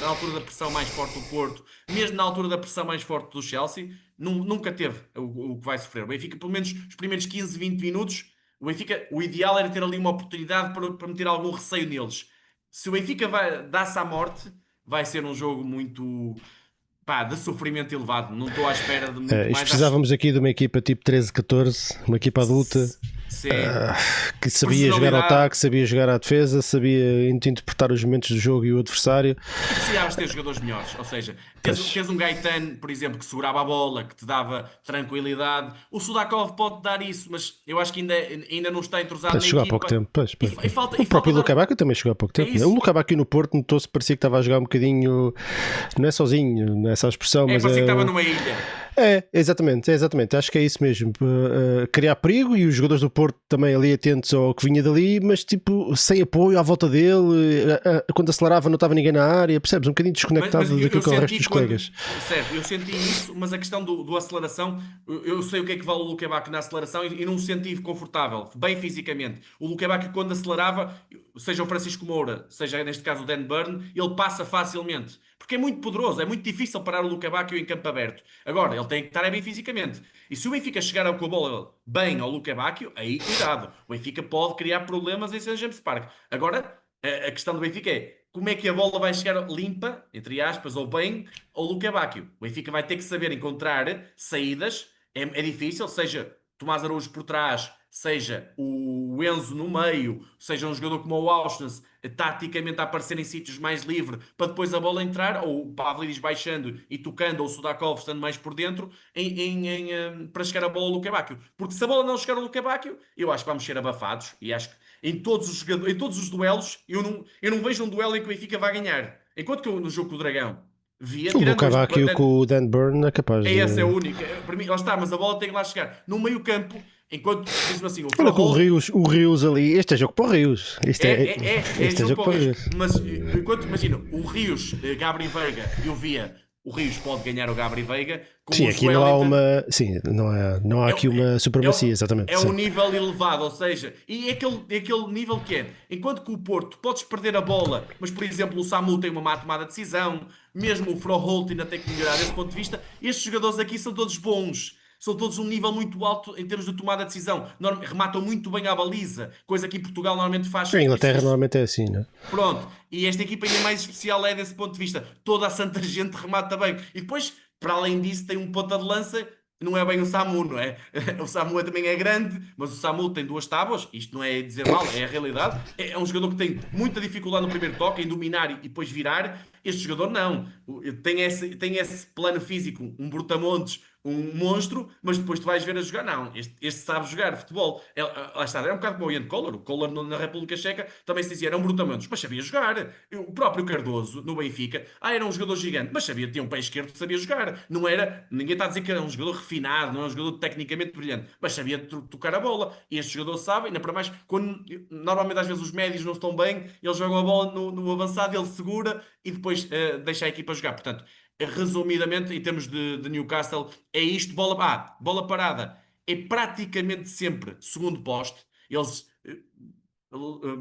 na altura da pressão mais forte do Porto, mesmo na altura da pressão mais forte do Chelsea, nunca teve o que vai sofrer. O Benfica, pelo menos os primeiros 15, 20 minutos, o Benfica, o ideal era ter ali uma oportunidade para meter algum receio neles. Se o Benfica dá-se à morte, vai ser um jogo muito, pá, de sofrimento elevado. Não estou à espera de muito
isto
mais. Acho
precisávamos aqui de uma equipa tipo 13, 14, uma equipa adulta
sim.
que sabia jogar ao
Personalidade.
ataque, sabia jogar à defesa, sabia interpretar os momentos do jogo e o adversário.
E precisavas ter jogadores melhores, ou seja,
Pois,
tens um Gaetano, por exemplo, que segurava a bola, que te dava tranquilidade. O Sudakov pode dar isso, mas eu acho que ainda não está entrosado
pois
na
chegou há pouco
equipa.
tempo. Pois, pois, pois.
E
O
falta
próprio
dar.
Lukaku também chegou há pouco
É
tempo. O
isso.
Lukaku no Porto notou-se, parecia que estava a jogar um bocadinho, não é sozinho, não é essa a expressão,
É,
mas
parecia que estava
é.
numa ilha.
Exatamente. Acho que é isso mesmo. Criar perigo e os jogadores do Porto também ali atentos ao que vinha dali, mas tipo, sem apoio à volta dele. Quando acelerava, não estava ninguém na área. Percebes? Um bocadinho
Mas
desconectado
eu
daquilo que é o resto
senti
dos
quando.
colegas.
Certo, eu senti isso, mas a questão do aceleração, eu sei o que é que vale o Luque Bacchio na aceleração e não me senti confortável, bem fisicamente. O Luque Bacchio, quando acelerava, seja o Francisco Moura, seja neste caso o Dan Burn, ele passa facilmente. Porque é muito poderoso, é muito difícil parar o Luque Bacchio em campo aberto. Agora, ele tem que estar bem fisicamente. E se o Benfica chegar com a bola bem ao Luque Bacchio, aí cuidado. O Benfica pode criar problemas em St. James Park. Agora, a questão do Benfica é como é que a bola vai chegar limpa, entre aspas, ou bem, ao Luque Bacchio. O Benfica vai ter que saber encontrar saídas. É difícil, seja Tomás Araújo por trás, seja o Enzo no meio, seja um jogador como o Auschwitz, taticamente a aparecer em sítios mais livre, para depois a bola entrar, ou o Pavlidis baixando e tocando, ou o Sudakov estando mais por dentro, para chegar a bola ao Luque Bacchio. Porque se a bola não chegar ao Luque Bacchio, eu acho que vamos ser abafados, e acho que em todos os duelos, eu não vejo um duelo em que o Benfica vai ganhar. Enquanto que eu, no jogo com o Dragão, via,
O
tirando este,
Lukaku com o Dan Burn é capaz
é
de.
essa a única. Para mim, lá está, mas a bola tem que lá chegar. No meio campo, enquanto, diz-me assim, o
Olha com
Froholt
O Rios ali. Este é jogo para o Rios.
é
Este é
jogo
jogo
para o
para o
Rios.
Rios.
Mas enquanto, imagina, o Rios, Gabri Veiga, eu via, o Rios pode ganhar o Gabri Veiga, com
Sim,
o
aqui não há
Joelinton.
uma. Sim, não há
É,
aqui uma supremacia, exatamente.
é
Sim.
um nível elevado, ou seja, e é aquele nível que é, enquanto que o Porto podes perder a bola, mas por exemplo o Samu tem uma má tomada de decisão, mesmo o Froholt ainda tem que melhorar desse ponto de vista, estes jogadores aqui são todos bons. São todos um nível muito alto em termos de tomada de decisão. Rematam muito bem à baliza, coisa que em Portugal normalmente faz.
A Inglaterra normalmente é assim, não é?
Pronto, e esta equipa ainda mais especial é desse ponto de vista. Toda a santa gente remata bem. E depois, para além disso, tem um ponta de lança. Não é bem o Samu, não é? O Samu também é grande, mas o Samu tem duas tábuas. Isto não é dizer mal, é a realidade. É um jogador que tem muita dificuldade no primeiro toque, em dominar e depois virar. Este jogador não. Tem esse plano físico, um Brutamontes, um monstro, mas depois tu vais ver a jogar. Não, este sabe jogar futebol. Lá está, é um bocado como o Ian Koller. O Koller na República Checa também se dizia, eram brutamentos, mas sabia jogar. O próprio Cardoso, no Benfica, era um jogador gigante, mas sabia, tinha um pé esquerdo que sabia jogar. Não era, ninguém está a dizer que era um jogador refinado, não é um jogador tecnicamente brilhante, mas sabia tocar a bola. E este jogador sabe, ainda para mais, quando normalmente às vezes os médios não estão bem, eles jogam a bola no avançado, ele segura e depois deixa a equipa jogar. Portanto, resumidamente, em termos de Newcastle, é isto: bola parada. É praticamente sempre segundo poste. Eles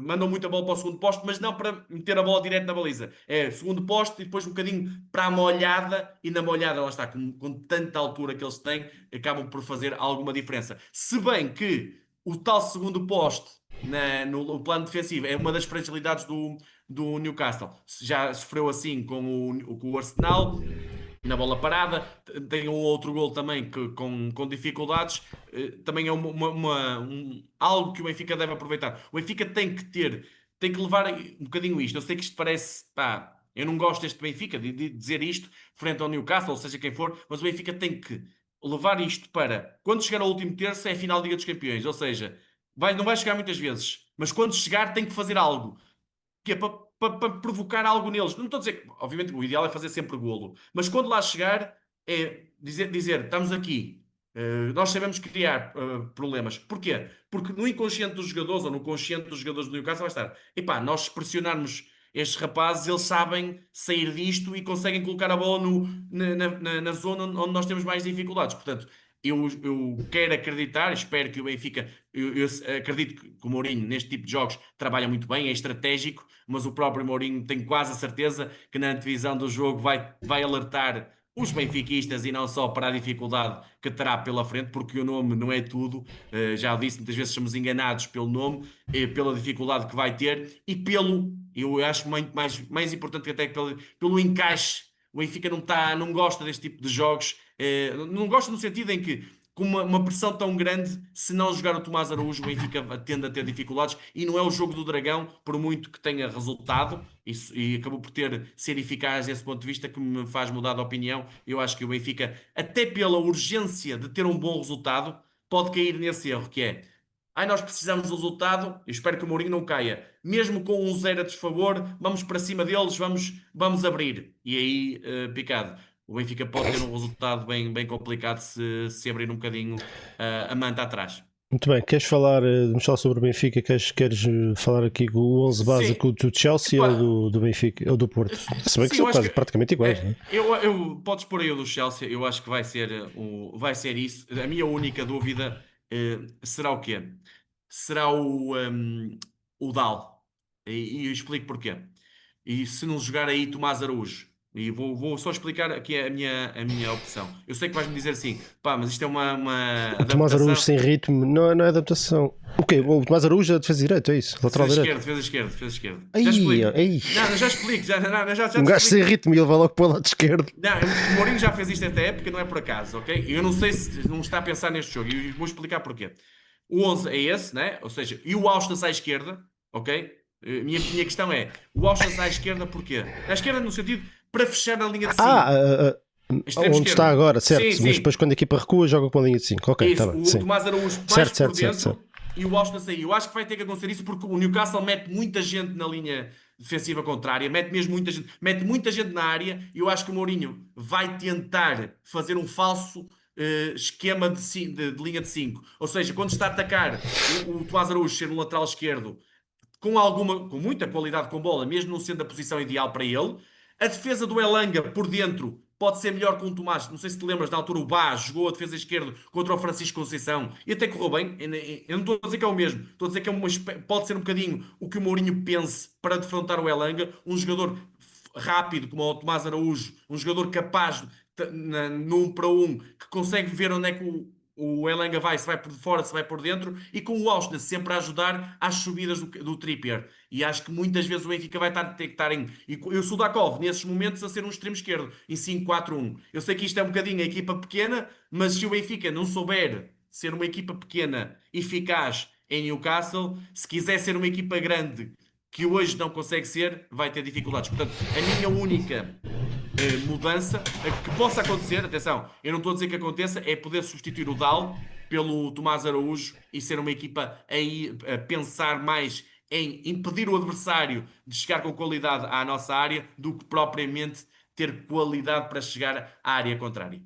mandam muita bola para o segundo poste, mas não para meter a bola direto na baliza. É segundo poste e depois um bocadinho para a molhada, e na molhada, lá está, com tanta altura que eles têm, acabam por fazer alguma diferença. Se bem que o tal segundo poste no plano defensivo é uma das fragilidades do Newcastle. Já sofreu assim com o Arsenal na bola parada, tem um outro gol também com dificuldades. Também é algo que o Benfica deve aproveitar. O Benfica tem que levar um bocadinho isto. Eu sei que isto parece, pá, eu não gosto deste Benfica, de dizer isto frente ao Newcastle, ou seja quem for, mas o Benfica tem que levar isto para, quando chegar ao último terço, é a final da Liga dos Campeões, ou seja, não vai chegar muitas vezes, mas quando chegar tem que fazer algo que é para provocar algo neles. Não estou a dizer, obviamente, o ideal é fazer sempre golo, mas quando lá chegar, é dizer estamos aqui, nós sabemos criar problemas. Porquê? Porque no inconsciente dos jogadores, ou no consciente dos jogadores do Newcastle, vai estar: epá, nós se pressionarmos estes rapazes, eles sabem sair disto e conseguem colocar a bola na zona onde nós temos mais dificuldades. Portanto, eu quero acreditar, espero que o Benfica, eu acredito que o Mourinho neste tipo de jogos trabalha muito bem, é estratégico, mas o próprio Mourinho tenho quase a certeza que na antevisão do jogo vai alertar os benfiquistas, e não só para a dificuldade que terá pela frente, porque o nome não é tudo. Já o disse, muitas vezes somos enganados pelo nome, pela dificuldade que vai ter e eu acho muito mais importante que até pelo encaixe. O Benfica não gosta deste tipo de jogos, não gosta no sentido em que, com uma pressão tão grande, se não jogar o Tomás Araújo, o Benfica tende a ter dificuldades, e não é o jogo do Dragão, por muito que tenha resultado, e acabou por ser eficaz desse ponto de vista, que me faz mudar de opinião. Eu acho que o Benfica, até pela urgência de ter um bom resultado, pode cair nesse erro, que é: ai, nós precisamos do resultado, eu espero que o Mourinho não caia. Mesmo com um 0 a desfavor, vamos para cima deles, vamos abrir. E aí, picado, o Benfica pode ter um resultado bem complicado se abrir um bocadinho a manta atrás.
Muito bem, queres vamos falar sobre o Benfica? Queres falar aqui com o 11
Sim,
básico do Chelsea
epá,
ou do Benfica ou do Porto? Se bem que
sim,
são
eu acho
quase
que
praticamente iguais, não é?
podes pôr aí o do Chelsea. Eu acho que vai ser isso. A minha única dúvida será o quê? Será o Dal. E eu explico porquê. E se não jogar aí Tomás Araújo? E vou só explicar aqui a minha opção. Eu sei que vais-me dizer assim, pá, mas isto é uma
O Tomás Araújo
adaptação.
sem ritmo não é adaptação. O quê? O Tomás Araújo é defesa direito, é isso? Lateral direito.
Defesa esquerda, defesa esquerda. Já
Aí,
explico.
aí.
Não, já explico, já
Um
te
gajo sem
explico.
ritmo e ele vai logo para o lado esquerdo.
Não, o Mourinho já fez isto esta época, não é por acaso, ok? Eu não sei se não está a pensar neste jogo, e vou explicar porquê. O 11 é esse, né? Ou seja, e o Austin à esquerda, ok? Minha questão é: o Austin à esquerda porquê? À esquerda no sentido para fechar a linha de
Ah,
5. Extremo
onde está
esquerdo.
agora,
Sim,
certo. Mas depois
sim.
quando a equipa recua, joga com a linha de 5. Ok, está
Isso,
bem,
o
sim.
Tomás Araújo mais
Certo,
por
certo, certo, certo.
dentro e o Austin a sair. Eu acho que vai ter que acontecer isso, porque o Newcastle mete muita gente na linha defensiva contrária, mete mesmo muita gente na área, e eu acho que o Mourinho vai tentar fazer um falso esquema de linha de 5. Ou seja, quando está a atacar o Tomás Araújo ser um lateral esquerdo com muita qualidade com bola, mesmo não sendo a posição ideal para ele. A defesa do Elanga por dentro pode ser melhor com o Tomás. Não sei se te lembras, na altura o Bá jogou a defesa esquerda contra o Francisco Conceição e até correu bem. Eu não estou a dizer que é o mesmo, estou a dizer que pode ser um bocadinho o que o Mourinho pense para defrontar o Elanga. Um jogador rápido como o Tomás Araújo, um jogador capaz no 1 para 1, que consegue ver onde é que o Elanga se vai por fora, se vai por dentro, e com o Austin sempre a ajudar às subidas do Trippier. E acho que muitas vezes o Benfica vai ter que estar e o Sudakov, nesses momentos, a ser um extremo esquerdo, em 5-4-1. Eu sei que isto é um bocadinho a equipa pequena, mas se o Benfica não souber ser uma equipa pequena eficaz em Newcastle, se quiser ser uma equipa grande, que hoje não consegue ser, vai ter dificuldades. Portanto, a minha única mudança que possa acontecer. Atenção, eu não estou a dizer que aconteça, é poder substituir o Dal pelo Tomás Araújo e ser uma equipa a pensar mais em impedir o adversário de chegar com qualidade à nossa área do que propriamente ter qualidade para chegar à área contrária.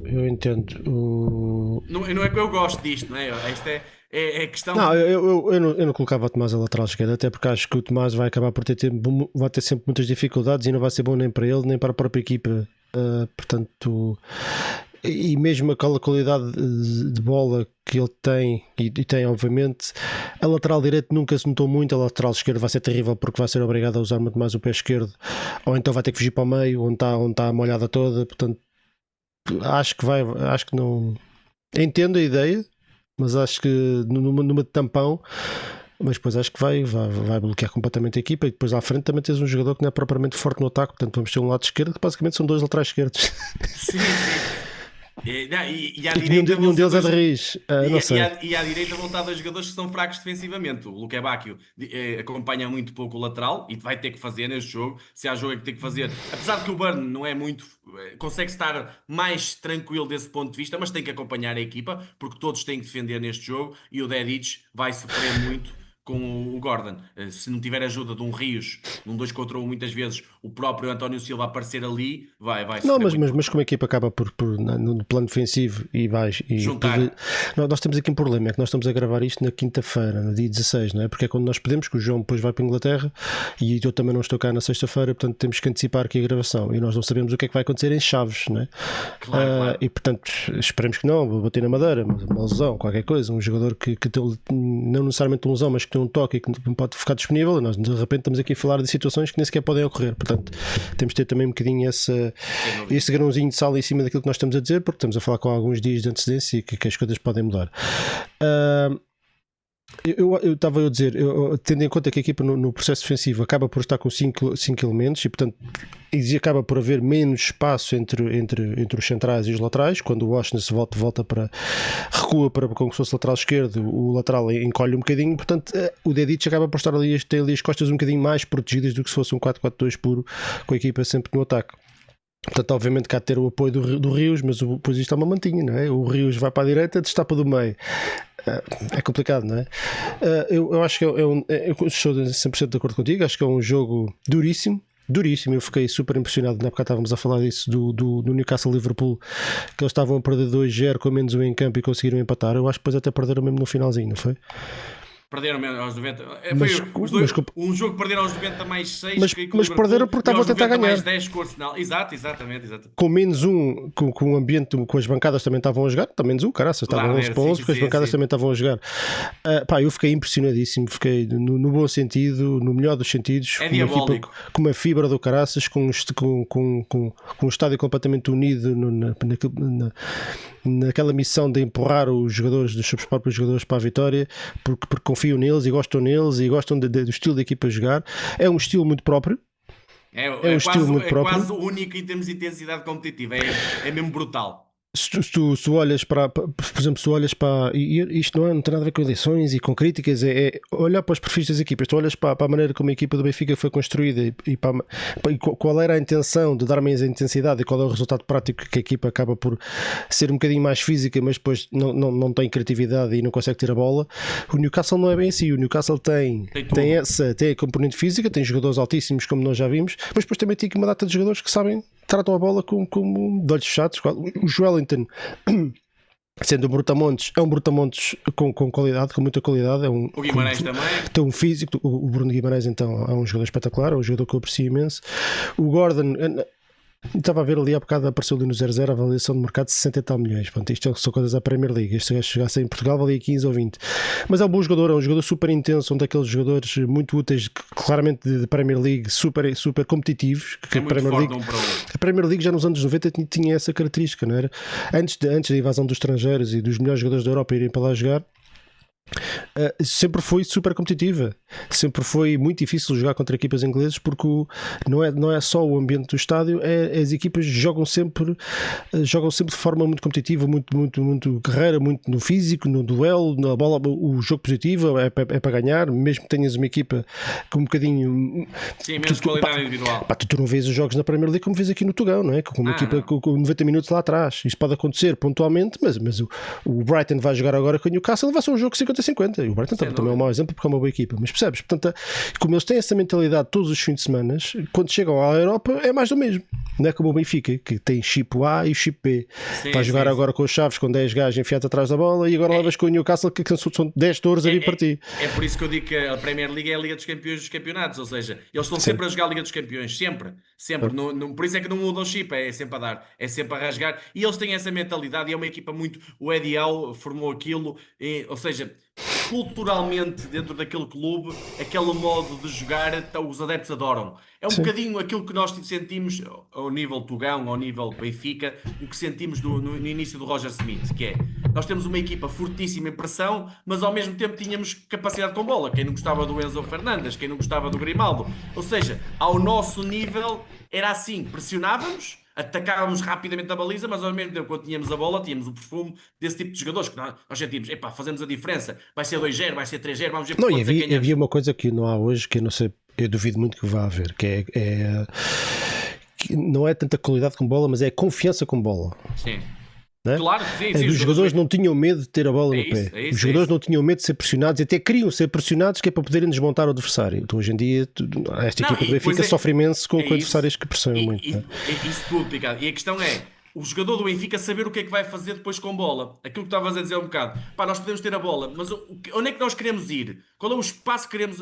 Eu entendo.
Não é que eu gosto disto, não é? Esta é questão.
Não, eu não colocava o Tomás a lateral esquerda, até porque acho que o Tomás vai acabar por vai ter sempre muitas dificuldades e não vai ser bom nem para ele nem para a própria equipa. Portanto, e mesmo aquela qualidade de bola que ele tem, e tem obviamente, a lateral direito nunca se notou muito, a lateral esquerda vai ser terrível porque vai ser obrigado a usar muito mais o pé esquerdo, ou então vai ter que fugir para o meio, onde está a molhada toda. Portanto, acho que não entendo a ideia, mas acho que numa de tampão, mas depois acho que vai bloquear completamente a equipa. E depois à frente também tens um jogador que não é propriamente forte no ataque, portanto vamos ter um lado esquerdo que basicamente são dois laterais esquerdos.
Sim, sim. E à
E
direita
nenhum deles é de raiz. Não sei.
E à direita vão estar dois jogadores que são fracos defensivamente. O Luque Bacchio acompanha muito pouco o lateral e vai ter que fazer neste jogo. Se há jogo é que tem que fazer. Apesar de que o Burn não é muito. Consegue estar mais tranquilo desse ponto de vista, mas tem que acompanhar a equipa porque todos têm que defender neste jogo e o Dedic vai sofrer muito com o Gordon. Se não tiver ajuda de um Rios, num 2 contra 1, muitas vezes o próprio António Silva aparecer ali, vai
Não,
sofrer muito.
mas como a equipa acaba no plano defensivo e vais
Juntar.
nós temos aqui um problema, é que nós estamos a gravar isto na quinta-feira, no dia 16, não é? Porque é quando nós podemos, que o João depois vai para a Inglaterra e eu também não estou cá na sexta-feira, portanto temos que antecipar aqui a gravação e nós não sabemos o que é que vai acontecer em Chaves, não é?
Claro.
E portanto esperemos que não, vou bater na madeira, uma lesão, qualquer coisa, um jogador que tem, não necessariamente uma lesão, mas que tem um toque e que não pode ficar disponível, e nós de repente estamos aqui a falar de situações que nem sequer podem ocorrer, portanto temos de ter também um bocadinho esse grãozinho de sal em cima daquilo que nós estamos a dizer, porque estamos a falar com alguns dias de antecedência e que as coisas podem mudar. Eu estava a dizer, tendo em conta que a equipa no processo defensivo acaba por estar com 5 elementos e portanto acaba por haver menos espaço entre os centrais e os laterais. Quando o Washington se volta recua para como se fosse lateral esquerdo, o lateral encolhe um bocadinho, portanto o Dedic acaba por estar ali, ter ali as costas um bocadinho mais protegidas do que se fosse um 4-4-2 puro, com a equipa sempre no ataque. Portanto, obviamente que há de ter o apoio do Rios, mas depois isto é uma mantinha, não é? O Rios vai para a direita, destapa do meio. É complicado, não é? Eu acho que eu estou 100% de acordo contigo. Acho que é um jogo duríssimo. Eu fiquei super impressionado. Na época estávamos a falar disso do Newcastle-Liverpool, que eles estavam a perder 2-0 com menos um em campo e conseguiram empatar. Eu acho que depois até perderam mesmo no finalzinho, não foi?
Perderam mesmo aos 90. Um jogo que perderam aos 90 mais 6.
Mas perderam porque estavam a tentar ganhar.
Mais 10 com o Arsenal. Exatamente.
Com menos um, com o ambiente, com as bancadas também estavam a jogar. Tá menos um, caraças, estavam 11 para 11, porque as bancadas também estavam a jogar. Eu fiquei impressionadíssimo. Fiquei no bom sentido, no melhor dos sentidos.
É
com uma equipa com uma fibra do caraças, com um estádio completamente unido naquela missão de empurrar os seus próprios jogadores para a vitória, porque confiam neles e gostam do estilo da equipa a jogar. É um estilo muito próprio.
É um estilo muito próprio. É quase único em termos de intensidade competitiva. É mesmo brutal.
Se tu olhas por exemplo, se tu olhas para, e isto não tem nada a ver com eleições e com críticas, é olhar para os perfis das equipas. Tu olhas para a maneira como a equipa do Benfica foi construída e qual era a intenção de dar mais intensidade e qual é o resultado prático, que a equipa acaba por ser um bocadinho mais física, mas depois não tem criatividade e não consegue ter a bola. O Newcastle não é bem assim. O Newcastle tem a componente física, tem jogadores altíssimos, como nós já vimos, mas depois também tem uma data de jogadores que tratam a bola como de olhos fechados. O Joelinton, sendo um brutamontes, é um brutamontes com qualidade, com muita qualidade.
O Guimarães também
tem um físico. O Bruno Guimarães então é um jogador espetacular, é um jogador que eu aprecio imenso. O Gordon, estava a ver ali há bocado, apareceu ali no 0-0 a avaliação de mercado de 60 e tal milhões. Pronto, isto são coisas da Premier League. Este gajo chegasse em Portugal valia 15 ou 20. Mas é um bom jogador, é um jogador super intenso, um daqueles jogadores muito úteis, claramente de Premier League, super, super competitivos.
É muito
Premier
forte
League,
um para outro.
a Premier League já nos anos 90 tinha essa característica, não era? Antes da invasão dos estrangeiros e dos melhores jogadores da Europa irem para lá jogar, Sempre foi super competitiva, sempre foi muito difícil jogar contra equipas inglesas porque não é só o ambiente do estádio, as equipas jogam sempre de forma muito competitiva, muito guerreira, muito no físico, no duelo, na bola, o jogo positivo é para ganhar, mesmo que tenhas uma equipa com um bocadinho.
Sim, menos qualidade individual.
Tu não vês os jogos na Premier League como vês aqui no Tugão, não é? Com uma equipa com 90 minutos lá atrás. Isto pode acontecer pontualmente, mas o Brighton vai jogar agora com o Newcastle, vai ser um jogo 50-50. E o Brighton também é um mau exemplo porque é uma boa equipa, mas percebes? Portanto, como eles têm essa mentalidade todos os fins de semana, quando chegam à Europa é mais do mesmo. Não é como o Benfica, que tem chip A e chip B. Vai jogar agora com os Chaves, com 10 gajos enfiados atrás da bola, e agora levas com o Newcastle, que são 10 touros a vir para ti.
É por isso que eu digo que a Premier League é a Liga dos Campeões dos campeonatos, ou seja, eles estão sempre a jogar a Liga dos Campeões, sempre. Por isso é que não mudam o chip, é sempre a dar, é sempre a rasgar, e eles têm essa mentalidade, e é uma equipa muito. O Eddie Howe formou aquilo, ou seja, culturalmente dentro daquele clube, aquele modo de jogar, os adeptos adoram. É um bocadinho aquilo que nós sentimos ao nível Tugão, ao nível Benfica, o que sentimos no início do Roger Smith, que é, nós temos uma equipa fortíssima em pressão, mas ao mesmo tempo tínhamos capacidade com bola. Quem não gostava do Enzo Fernandes, quem não gostava do Grimaldo. Ou seja, ao nosso nível era assim, pressionávamos, atacávamos rapidamente a baliza, mas ao mesmo tempo, quando tínhamos a bola, tínhamos o perfume desse tipo de jogadores que nós sentimos, epá, fazemos a diferença, vai ser 2-0, vai ser 3-0, vamos ver.
Não, e havia uma coisa que não há hoje, que eu não sei, eu duvido muito que vá haver, que que não é tanta qualidade com bola, mas é a confiança com bola.
Sim.
É?
Claro, sim,
os jogadores não tinham medo de ter a bola no pé. Os jogadores não tinham medo de ser pressionados e até queriam ser pressionados, que é para poderem desmontar o adversário. Então hoje em dia esta equipa do Benfica sofre imenso com adversários que pressionam muito.
Isso tudo, Picado. E a questão é o jogador do Benfica saber o que é que vai fazer depois com bola. Aquilo que estavas a dizer um bocado. Pá, nós podemos ter a bola, mas onde é que nós queremos ir? Qual é o espaço que queremos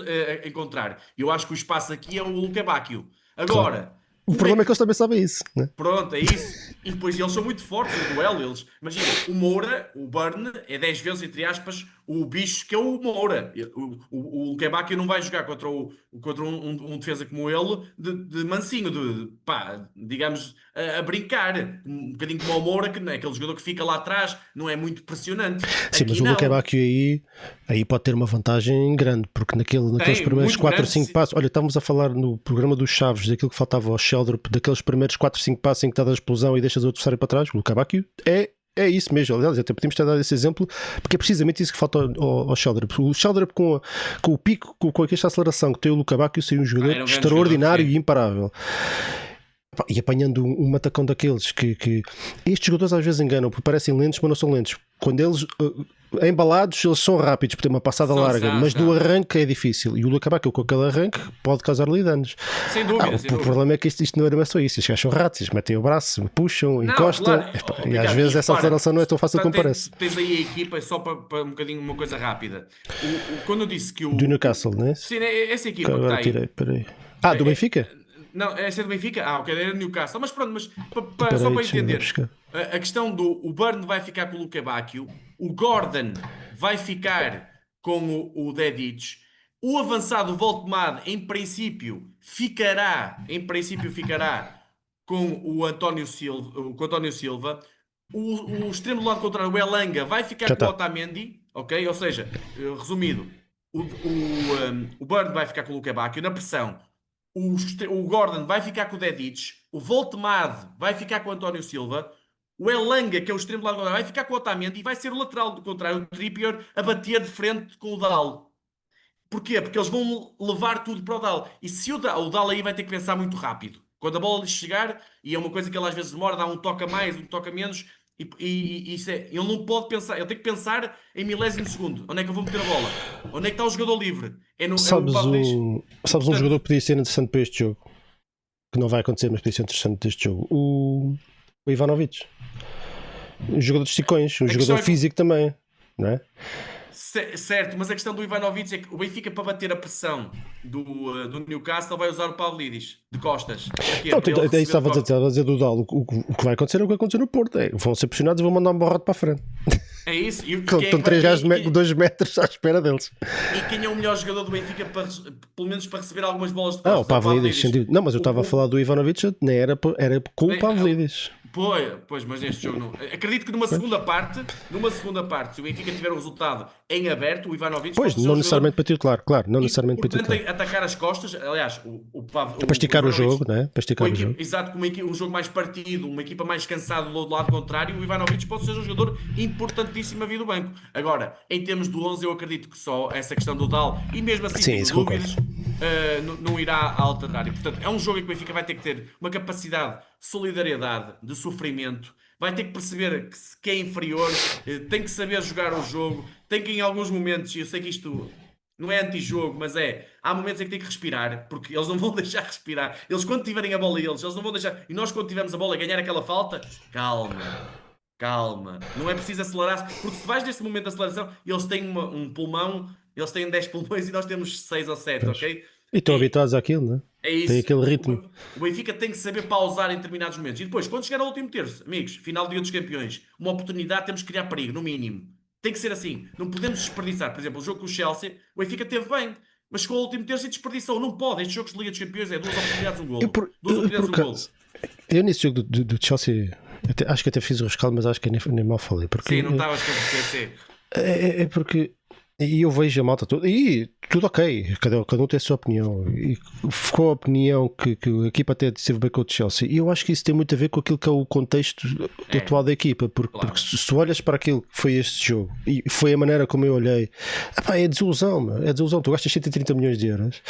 encontrar? Eu acho que o espaço aqui é o Luca Bacchio. Agora... Claro.
O problema é que eles também sabem isso, né?
Pronto, é isso. E depois eles são muito fortes no duelo. Imagina, o Moura, o Burn, é 10 vezes, entre aspas, o bicho que é o Moura. O Luquebaque não vai jogar contra um defesa como ele de mansinho, pá, digamos, a brincar. Um bocadinho como o Moura, que não é aquele jogador que fica lá atrás, não é muito pressionante.
Sim,
aqui
mas o Luquebaque aí pode ter uma vantagem grande, porque naqueles primeiros 4 ou 5 passos, olha, estávamos a falar no programa dos Chaves, daquilo que faltava ao Sheldrop, daqueles primeiros 4 ou 5 passos em que está a explosão e deixas o adversário para trás. O Luquebaque é isso mesmo. Aliás, até podemos ter dado esse exemplo, porque é precisamente isso que falta ao Sheldrop. O Sheldrop com o pico, com esta aceleração que tem o Luquebaque, saiu um jogador extraordinário e imparável. E apanhando um matacão daqueles que estes jogadores às vezes enganam, porque parecem lentos, mas não são lentos. Quando eles embalados, eles são rápidos, porque tem uma passada larga, mas no arranque é difícil. E o Luquebaque, com aquele arranque, pode causar ali danos.
Sem dúvida.
O problema é que isto não era só isso. Estes gajos são ratos, eles metem o braço, puxam, encostam. Claro. E às vezes essa aceleração não é tão fácil como parece.
Tens aí a equipa, só para um bocadinho uma coisa rápida. Quando eu disse que o.
Do Newcastle, não é?
Sim, essa equipa
agora
que está aí.
Peraí. Do Benfica?
Não, essa é do Benfica? Ok, era do Newcastle. Mas pronto, só para entender. A questão o Burn vai ficar com o Luquebaque, o Gordon vai ficar com o Dedic, o avançado Voltemade, em princípio, ficará com o António Silva. O extremo do lado contrário, o Elanga, vai ficar com o Otamendi, ok? Ou seja, resumido, o Burn vai ficar com o Luquebaque na pressão. O Gordon vai ficar com o Dedic, o Voltemade vai ficar com o António Silva, o Elanga, que é o extremo lado vai ficar com o Otamendi e vai ser o lateral do contrário, o Trippier, a bater de frente com o Dal. Porquê? Porque eles vão levar tudo para o Dal. E se o Dal aí vai ter que pensar muito rápido. Quando a bola lhe chegar, e é uma coisa que ele às vezes demora, dá um toque a mais, um toque a menos, e isso ele não pode pensar, ele tem que pensar em milésimo de segundo. Onde é que eu vou meter a bola? Onde é que está o jogador livre?
Sabes um jogador que podia ser interessante para este jogo, que não vai acontecer, mas podia ser interessante para este jogo, o Ivanovic, um jogador de esticões, um jogador físico também, não é?
Certo, mas a questão do Ivanovic é que o Benfica, para bater a pressão do Newcastle, vai usar o Pavlidis de costas.
Estava a dizer do Dal. O que vai acontecer é o que aconteceu no Porto. Vão ser pressionados e vão mandar um borrado para a frente.
É isso.
Estão 3 gajos de 2 metros à espera deles.
E quem é o melhor jogador do Benfica, pelo menos para receber algumas bolas de costas?
O Pavlidis. Não, mas eu estava a falar do Ivanovic, nem era com o Pavlidis.
Pois, mas neste jogo não. Acredito que numa segunda parte, se o Benfica tiver o resultado em aberto, o Ivanovic
Pois,
pode ser
não
o jogador
necessariamente para titular, claro, não necessariamente para
importante
titular.
em atacar as costas. Aliás,
Para
o
esticar o
Ivanovic,
jogo, né? Para
com a
esticar o jogo.
equipa, exato, com um jogo mais partido, uma equipa mais cansada do lado contrário, o Ivanovic pode ser um jogador importantíssimo a vir do banco. Agora, em termos do 11, eu acredito que só essa questão do Dal, e mesmo assim
Sim,
tenho
isso concordo.
dúvidas, não irá alterar. E, portanto, é um jogo em que o Benfica vai ter que ter uma capacidade de solidariedade, de sofrimento, vai ter que perceber que é inferior, tem que saber jogar o jogo, tem que em alguns momentos, e eu sei que isto não é anti-jogo, mas há momentos em que tem que respirar, porque eles não vão deixar respirar. Eles quando tiverem a bola, eles não vão deixar. E nós quando tivermos a bola a ganhar aquela falta, calma, calma. Não é preciso acelerar, porque se vais nesse momento de aceleração, eles têm um pulmão, eles têm 10 pulmões e nós temos 6 ou 7,
Pois.
ok?
E estão
E
habituados àquilo, né?
é
Tem
isso.
aquele
O
ritmo.
Ben- o Benfica tem que saber pausar em determinados momentos. E depois, quando chegar ao último terço, amigos, final do Dia dos Campeões, uma oportunidade, temos que criar perigo, no mínimo. Tem que ser assim. Não podemos desperdiçar. Por exemplo, o jogo com o Chelsea, o Benfica teve bem, mas chegou ao último terço e desperdiçou. Não pode. Estes jogos de Liga dos Campeões é duas oportunidades, um
Eu,
golo.
por,
Duas
eu, por
oportunidades, um golo.
acaso, eu nesse jogo do Chelsea, acho que até fiz o rescaldo, mas acho que nem mal falei. Porque
Sim, não estavas com o PC.
é porque. E eu vejo a malta toda, e tudo ok, cada um tem a sua opinião. E ficou a opinião que a equipa até esteve bem com o Chelsea. E eu acho que isso tem muito a ver com aquilo que é o contexto atual da equipa. Porque
Claro.
se tu olhas para aquilo que foi este jogo, e foi a maneira como eu olhei, epá, é desilusão, meu, é desilusão. Tu gastas 130 milhões de euros.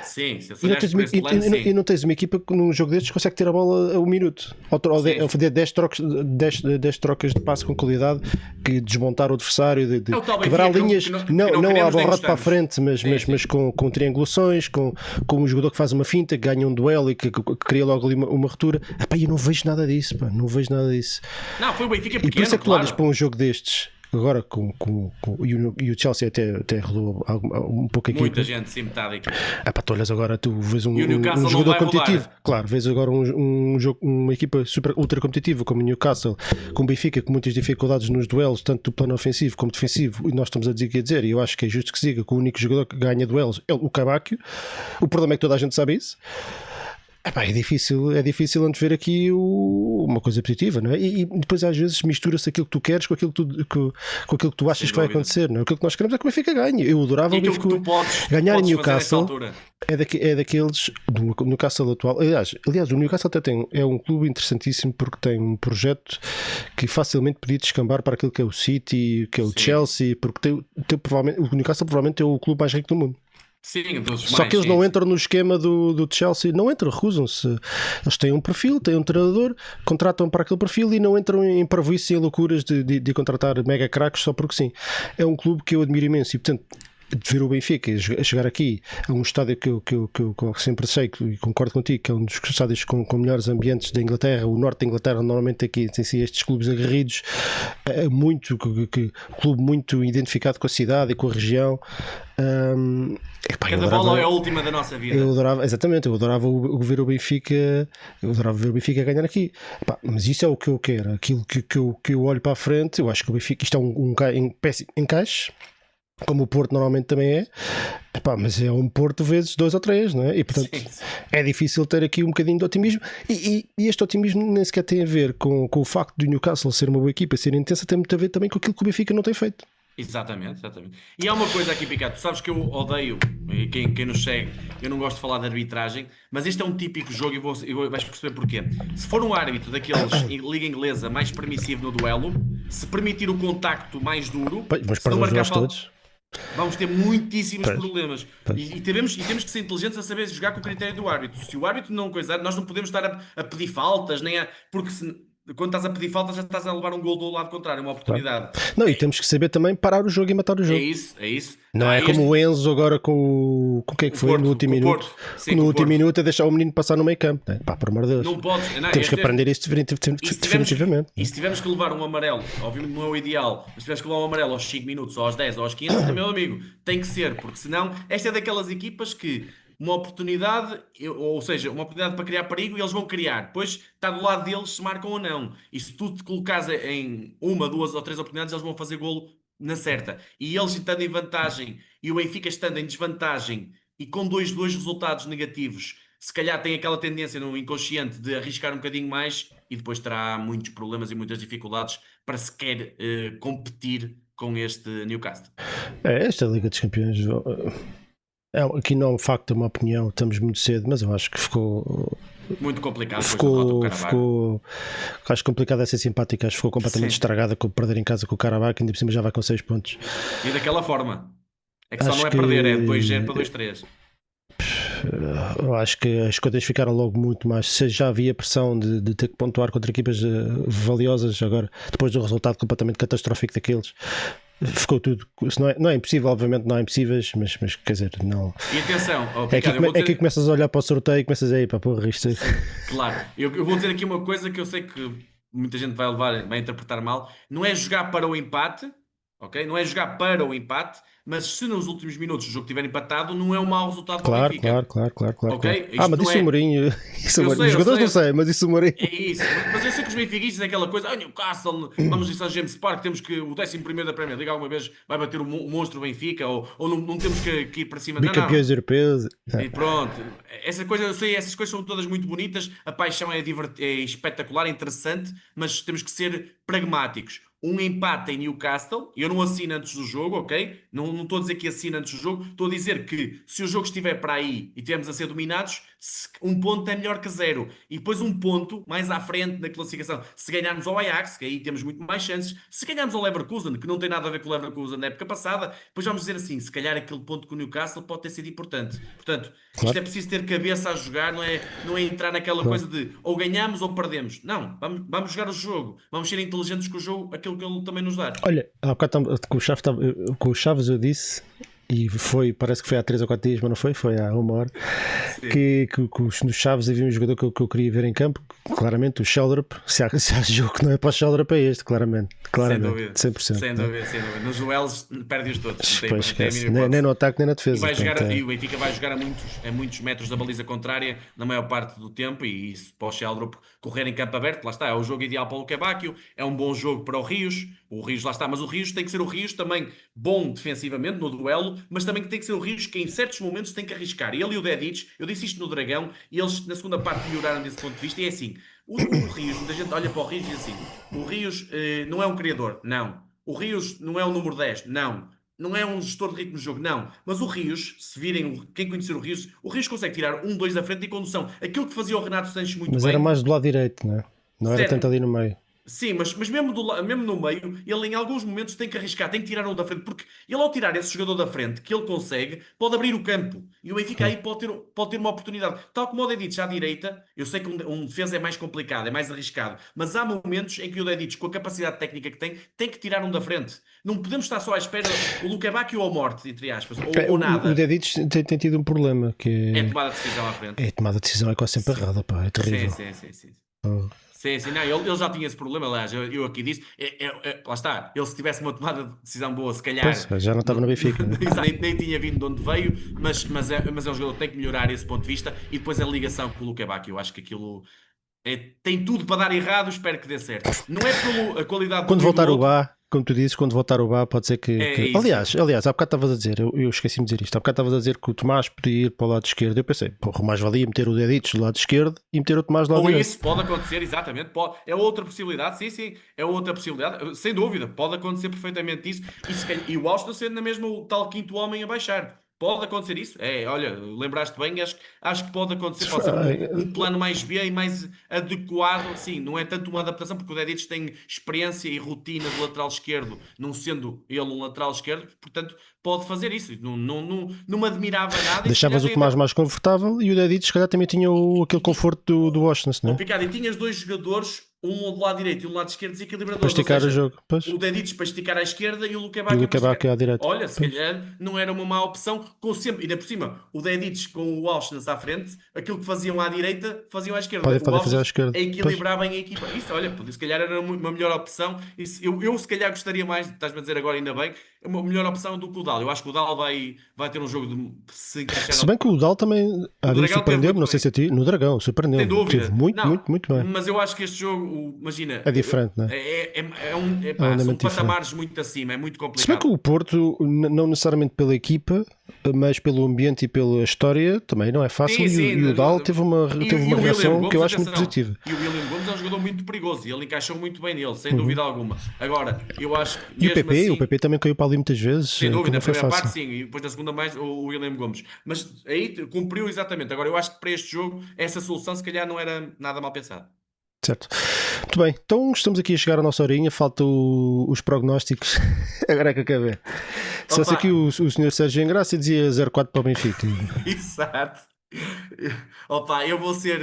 Sim, se
E não,
olhares
tens
por
uma,
esse plano,
e
sim.
não tens uma equipa que num jogo destes consegue ter a bola a um minuto.
Sim,
Ou
sim.
fazer 10 trocas de passe com qualidade, que desmontar o adversário,
É
de
o tal
quebrar
Benfica
linhas,
que não
não à
queremos nem
borrada para a
gostamos.
frente,
Sim, sim.
mas com triangulações, com um jogador que faz uma finta, que ganha um duelo e que cria logo ali uma ruptura. Epá, eu não vejo nada disso, pá, não vejo nada disso.
Não, foi o Benfica
E por isso
pequeno,
é que tu olhas
claro.
para um jogo destes. Agora e o Chelsea até rodou um pouco a
Muita
equipa.
gente, sim, metade da equipa.
Tu olhas agora, tu vês
E o
um
Newcastle não
jogador
vai
competitivo,
rodar.
claro, vês agora um jogo, uma equipa super ultra competitiva como o Newcastle, com o Benfica, com muitas dificuldades nos duelos, tanto do plano ofensivo como defensivo, e nós estamos a dizer, e eu acho que é justo que se diga que o único jogador que ganha duelos é o Cavacchio. O problema é que toda a gente sabe isso. Epá, é difícil antes ver aqui uma coisa positiva, não é? E depois às vezes mistura-se aquilo que tu queres com aquilo com aquilo que tu achas
Sem
que vai
dúvida.
acontecer, não é? Aquilo que nós queremos é que o Benfica ganhe. Eu adorava
E
o
aquilo que
Benfica
tu podes,
ganhar em
podes fazer nessa
Newcastle.
altura.
É daqueles do Newcastle atual. Aliás, o Newcastle até é um clube interessantíssimo porque tem um projeto que facilmente podia descambar para aquilo que é o City, que é o
Sim.
Chelsea, porque provavelmente, o Newcastle provavelmente é o clube mais rico do mundo.
Sim, dos
Só
mais,
que eles
sim,
não
sim.
entram no esquema do Chelsea, não entram, recusam-se. Eles têm um perfil, têm um treinador, contratam para aquele perfil e não entram em parvoíce e em loucuras de contratar mega craques só porque sim. É um clube que eu admiro imenso e, portanto, de ver o Benfica a chegar aqui a um estádio que eu sempre sei e concordo contigo, que é um dos estádios com melhores ambientes da Inglaterra. O norte da Inglaterra normalmente aqui tem estes clubes aguerridos, clube muito identificado com a cidade e com a região. Epá,
Cada bola é a última da nossa vida.
eu adorava ver o Benfica, eu adorava ver o Benfica ganhar aqui. Epá, mas isso é o que eu quero, aquilo que eu olho para a frente. Eu acho que o Benfica, isto é um péssimo encaixe, como o Porto normalmente também é. Epá, mas é um Porto vezes 2 ou 3, não é? E portanto
Sim, sim.
é difícil ter aqui um bocadinho de otimismo. E este otimismo nem sequer tem a ver com o facto de o Newcastle ser uma boa equipa, ser intensa, tem muito a ver também com aquilo que o Benfica não tem feito.
Exatamente, exatamente. E há uma coisa aqui, Picado, tu sabes que eu odeio, e quem nos segue, eu não gosto de falar de arbitragem, mas este é um típico jogo e vais perceber porquê. Se for um árbitro daqueles em Liga Inglesa mais permissivo no duelo, se permitir o contacto mais duro,
Pois, vamos
se não
perder os
marcar
jogos
falta,
todos.
vamos ter muitíssimos
Pois,
problemas.
pois.
E temos que ser inteligentes a saber jogar com o critério do árbitro. Se o árbitro não coisar, nós não podemos estar a pedir faltas, nem a. Porque quando estás a pedir faltas, já estás a levar um gol do lado contrário, uma
Claro.
oportunidade.
Não, e temos que saber também parar o jogo e matar o
É
jogo.
isso, é isso.
Não é como o Enzo agora com quem é que
O
foi
Porto,
no último
com o
minuto.
Porto. Sim,
No
com o
último
Porto.
minuto a deixar o menino passar no meio campo. Né? Pá, por amor de Deus.
Não podes. Não,
Temos que aprender isso definitivamente.
e se tivermos que levar um amarelo, obviamente não é o ideal, mas se tivermos que levar um amarelo aos 5 minutos, ou aos 10, ou aos 15, meu amigo, tem que ser, porque senão, esta é daquelas equipas que uma oportunidade, ou seja, uma oportunidade para criar perigo e eles vão criar. Depois está do lado deles se marcam ou não. E se tu te colocares em uma, duas ou três oportunidades, eles vão fazer golo na certa. E eles estando em vantagem e o Benfica estando em desvantagem e com dois resultados negativos se calhar tem aquela tendência no inconsciente de arriscar um bocadinho mais e depois terá muitos problemas e muitas dificuldades para sequer competir com este Newcastle.
Esta Liga dos Campeões aqui não é um facto, é uma opinião, estamos muito cedo, mas eu acho que ficou
muito complicado depois da derrota do Karabakh.
Acho complicado ser simpático, acho que ficou completamente estragada com perder em casa com o Karabakh, ainda por cima já vai com 6 pontos.
E daquela forma. É que
Acho
só não é
que...
perder, é 2-0 para 2-3.
Eu acho que as coisas ficaram logo muito mais. Se já havia pressão de ter que pontuar contra equipas valiosas, agora, depois do resultado completamente catastrófico daqueles, ficou tudo. Não é impossível, obviamente não é impossíveis, mas quer dizer, não.
E atenção,
é que começas a olhar para o sorteio e começas a ir para porra, isto.
Claro, eu vou dizer aqui uma coisa que eu sei que muita gente vai interpretar mal: não é jogar para o empate, ok? Não é jogar para o empate, mas se nos últimos minutos o jogo estiver empatado, não é um mau resultado para o Benfica.
Claro.
Ok?
Mas
Isto não
isso
é...
o Mourinho. Os jogadores não sei, mas isso o Mourinho.
É isso, mas eu sei que os benfiquistas é aquela coisa, Newcastle, vamos em São James Park, temos que o 11º da Premier League alguma vez vai bater o monstro Benfica, ou não temos que ir para cima.
Bicampeões europeus.
E pronto, essa coisa, eu sei, essas coisas são todas muito bonitas, a paixão é espetacular, é interessante, mas temos que ser pragmáticos. Um empate em Newcastle, eu não assino antes do jogo, ok? Não estou a dizer que assino antes do jogo, estou a dizer que se o jogo estiver para aí e estivermos a ser dominados, um ponto é melhor que 0. E depois um ponto mais à frente na classificação. Se ganharmos ao Ajax, que aí temos muito mais chances, se ganharmos ao Leverkusen, que não tem nada a ver com o Leverkusen na época passada, depois vamos dizer assim, se calhar aquele ponto com o Newcastle pode ter sido importante. Portanto, isto é preciso ter cabeça a jogar, não é entrar naquela coisa de ou ganhamos ou perdemos. Não, vamos jogar o jogo, vamos ser inteligentes com o jogo, aquilo que ele também nos dá.
Olha, há bocado com o Chaves eu disse, e parece que foi há 3 ou 4 dias, mas não foi, foi há uma hora, que nos Chaves havia um jogador que eu queria ver em campo, claramente o Sheldrop. Se há jogo que não é para o Sheldrop, é este, claramente.
Sem dúvida.
100%.
Sem dúvida. Nos duelos perde-os todos.
Nem no ataque nem na defesa.
E o Benfica vai jogar a muitos metros da baliza contrária na maior parte do tempo, e isso para o Sheldrop correr em campo aberto, lá está, é o jogo ideal para o Lukebakio, é um bom jogo para o Rios lá está, mas o Rios tem que ser o Rios também bom defensivamente no duelo, mas também tem que ser o Rios que em certos momentos tem que arriscar. Ele e o Dedic, eu disse isto no Dragão, e eles na segunda parte melhoraram desse ponto de vista, e é assim, o Rios, muita gente olha para o Rios e diz assim, o Rios não é um criador, não. O Rios não é o número 10, não. Não é um gestor de ritmo de jogo, não. Mas o Rios, se virem, quem conhecer o Rios consegue tirar 1-2 da frente em condução. Aquilo que fazia o Renato Sanches muito bem.
Mas era mais do lado direito, não é? Não era tanto ali no meio.
Sim, mas mesmo no meio, ele em alguns momentos tem que arriscar, tem que tirar um da frente, porque ele ao tirar esse jogador da frente, que ele consegue, pode abrir o campo. E o Benfica aí pode ter uma oportunidade. Tal como o Dedic à direita, eu sei que um defesa é mais complicado, é mais arriscado, mas há momentos em que o Dedic, com a capacidade técnica que tem que tirar um da frente. Não podemos estar só à espera o Lukebakio ou morte, entre aspas, ou nada.
O Dedic tem tido um problema, que
é tomar a decisão à frente.
É tomar a decisão, é quase sempre errada, pá, é terrível.
Sim. Sim, não, ele já tinha esse problema, aliás, eu aqui disse, lá está, ele se tivesse uma tomada de decisão boa, se calhar...
Pois, já não estava no Benfica. Né?
nem tinha vindo de onde veio, mas é um jogador que tem que melhorar esse ponto de vista, e depois a ligação com o Lukebakio, eu acho que aquilo tem tudo para dar errado, espero que dê certo. Não é pela qualidade
quando voltar o Bá, como tu dizes, quando voltar o Bá, pode ser que... Aliás, há bocado estavas a dizer, eu esqueci-me de dizer isto, há bocado estavas a dizer que o Tomás podia ir para o lado esquerdo. Eu pensei, porra, mais valia meter o Dedic do lado esquerdo e meter o Tomás do lado direito.
Ou isso pode acontecer, exatamente, é outra possibilidade, sim, é outra possibilidade, sem dúvida, pode acontecer perfeitamente isso, e o Austin sendo na mesma o tal quinto homem a baixar. Pode acontecer isso? Olha, lembraste bem, acho que pode acontecer. Pode ser um plano mais B e mais adequado. Sim, não é tanto uma adaptação, porque o Dedic tem experiência e rotina de lateral esquerdo, não sendo ele um lateral esquerdo, portanto, pode fazer isso. Não me admirava nada.
Deixavas o Tomás mais confortável e o Dedic, se calhar, também tinha aquele conforto do Washington, não é?
Picado, e tinhas dois jogadores, um do lado direito e um do lado esquerdo, desequilibradores.
Para esticar o jogo. Pois.
O Dedic para esticar à esquerda e o Lukebakio
à direita.
Olha, se calhar não era uma má opção, com sempre, ainda por cima, o Dedic com o Washington à frente, aquilo que faziam à direita, faziam à esquerda.
Podem fazer à esquerda.
Equilibravam a equipa. Isso, olha, se calhar era uma melhor opção. Isso, eu se calhar gostaria mais, estás-me a dizer agora ainda bem, uma melhor opção do que o Dal. Eu acho que o Dal vai ter um jogo de se encaixar.
Se bem que o Dal também surpreendeu-me, não sei se a ti, no Dragão, surpreendeu-me.
Sem dúvida.
Muito bem.
Mas eu acho que este jogo, imagina,
é diferente, não é?
São patamares muito acima, é muito complicado.
Se bem que o Porto, não necessariamente pela equipa, mas pelo ambiente e pela história também não é fácil. E o Dal teve uma reação que eu acho muito positiva.
E o William Gomes é um jogador muito perigoso e ele encaixou muito bem nele, sem dúvida alguma. Agora, eu acho que
E o PP também caiu para ali muitas vezes.
sem dúvida, na
foi
primeira
fácil.
parte sim, e depois na segunda mais o William Gomes. Mas aí cumpriu exatamente. Agora, eu acho que para este jogo, essa solução se calhar não era nada mal pensada.
Certo. Muito bem, então estamos aqui a chegar à nossa horinha, falta os prognósticos. Agora é que acabei. Se fosse aqui o senhor Sérgio Engraça dizia 0-4 para o Benfica.
Exato. Opa, eu vou ser,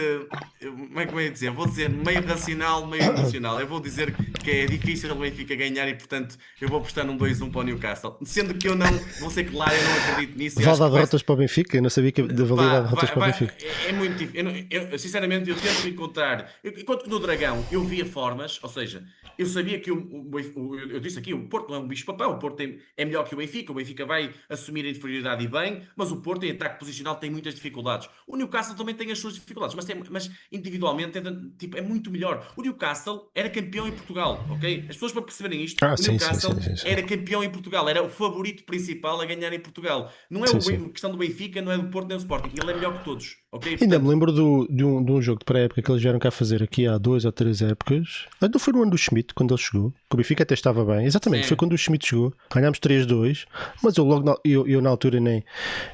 como é que eu ia dizer? Vou dizer meio racional, meio emocional. Eu vou dizer que é difícil o Benfica ganhar e, portanto, eu vou apostar num 2-1 para o Newcastle. Sendo que eu não, vou ser claro, eu não acredito nisso.
Vale dar derrotas para o Benfica? Eu não sabia que valia dar derrotas para o Benfica.
É muito difícil. Sinceramente, eu tento encontrar. Enquanto no Dragão eu via formas, ou seja, eu sabia que eu disse aqui, o Porto não é um bicho-papão, o Porto é melhor que o Benfica vai assumir a inferioridade e bem, mas o Porto em ataque posicional tem muitas dificuldades. O Newcastle também tem as suas dificuldades, mas individualmente tipo, é muito melhor. O Newcastle era campeão em Portugal, ok? As pessoas para perceberem isto, o Newcastle era campeão em Portugal, era o favorito principal a ganhar em Portugal. Não é a questão do Benfica, não é do Porto nem do Sporting, ele é melhor que todos, ok?
Portanto, ainda me lembro de um jogo de pré-época que eles vieram cá fazer aqui há 2 ou 3 épocas. Não foi no ano do Schmidt, quando ele chegou, que o Benfica até estava bem. Exatamente, sim. Foi quando o Schmidt chegou, ganhámos 3-2, mas eu na altura nem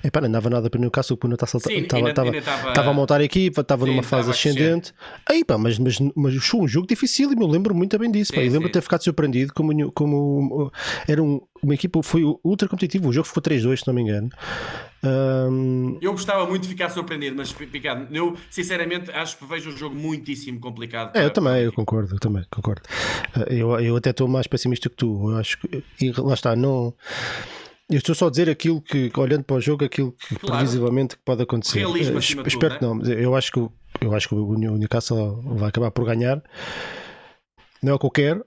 não dava nada para o Newcastle, porque o Newcastle estava a montar a equipa, estava numa fase ascendente. Aí, mas foi um jogo difícil e me lembro muito bem disso. Eu lembro de ter ficado surpreendido como era uma equipa, foi ultra competitivo. O jogo ficou 3-2, se não me engano.
Eu gostava muito de ficar surpreendido, mas Picado, eu sinceramente acho que vejo um jogo muitíssimo complicado.
Eu também concordo. Eu até estou mais pessimista que tu. Eu acho que, e lá está, não. Eu estou só a dizer aquilo que, olhando para o jogo, aquilo que previsivelmente pode acontecer.
Realismo acima de tudo,
espero que não. Eu acho que o Newcastle vai acabar por ganhar. Não é o que eu quero.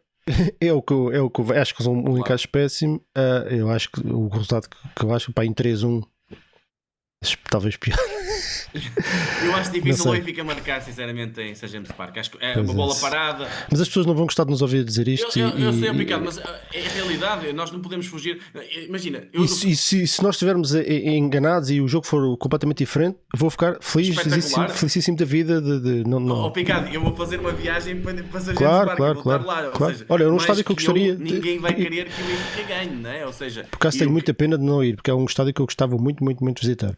É o que eu acho que é um encaixe péssimo. Eu acho que o resultado que eu acho para em 3-1 talvez pior.
Eu acho difícil o Benfica marcar, sinceramente, em St. James Park. Acho que é uma bola parada.
Mas as pessoas não vão gostar de nos ouvir dizer isto.
Eu sei, Ricardo, mas é a realidade. Nós não podemos fugir. Imagina.
Se nós estivermos enganados e o jogo for completamente diferente, vou ficar felicíssimo da vida.
Picado, eu vou fazer uma viagem para St. James
Park.
Claro. Ou seja,
olha, eu não estádio que eu gostaria.
Ninguém vai querer que o Benfica ganhe, não é? Ou seja,
por acaso tenho muita pena de não ir, porque é um estádio que eu gostava muito de visitar.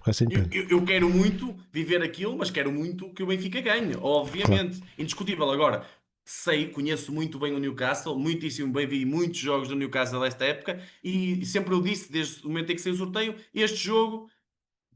Eu quero muito viver aquilo, mas quero muito que o Benfica ganhe, obviamente, indiscutível. Agora, conheço muito bem o Newcastle, muitíssimo bem, vi muitos jogos do Newcastle nesta época e sempre eu disse, desde o momento em que saiu o sorteio, este jogo,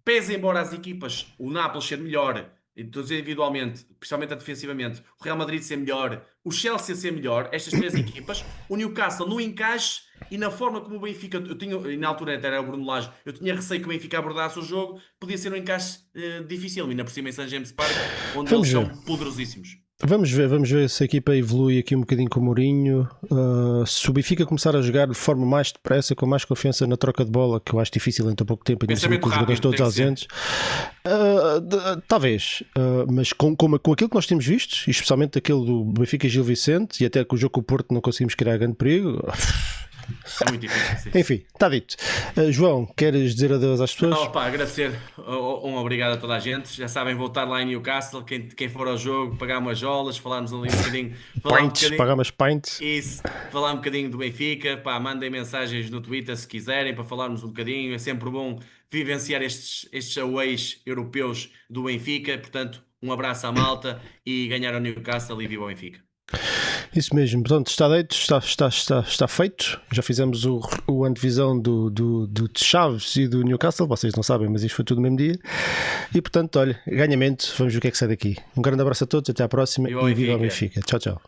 pese embora as equipas, o Nápoles ser melhor, estou a dizer individualmente, principalmente defensivamente, o Real Madrid ser melhor, o Chelsea ser melhor, estas 3 equipas, o Newcastle no encaixe e na forma como o Benfica, e na altura até era o Bruno Lage, eu tinha receio que o Benfica abordasse o jogo, podia ser um encaixe difícil, ainda por cima em St. James Park, onde eles são poderosíssimos.
Vamos ver se a equipa evolui aqui um bocadinho com o Mourinho. Se o Benfica começar a jogar de forma mais depressa, com mais confiança na troca de bola, que eu acho difícil em tão pouco tempo, ainda com os jogadores todos ausentes, talvez, mas com aquilo que nós temos visto, e especialmente aquele do Benfica e Gil Vicente, e até com o jogo com o Porto não conseguimos criar grande perigo.
É muito difícil, sim.
Enfim, está dito. João, queres dizer adeus às pessoas?
Agradecer, obrigado a toda a gente. Já sabem, voltar lá em Newcastle, quem for ao jogo, pagar umas jolas, falarmos ali um bocadinho.
Pagar umas pints.
Isso, falar um bocadinho do Benfica. Mandem mensagens no Twitter se quiserem para falarmos um bocadinho. É sempre bom vivenciar estes aways europeus do Benfica. Portanto, um abraço à malta e ganhar ao Newcastle e viva o Benfica.
Isso mesmo, portanto, está dito, está feito. Já fizemos o antevisão do Chaves e do Newcastle, vocês não sabem, mas isto foi tudo no mesmo dia. E portanto, olha, ganhamento, vamos ver o que é que sai daqui. Um grande abraço a todos, até à próxima e viva o Benfica. Tchau, tchau.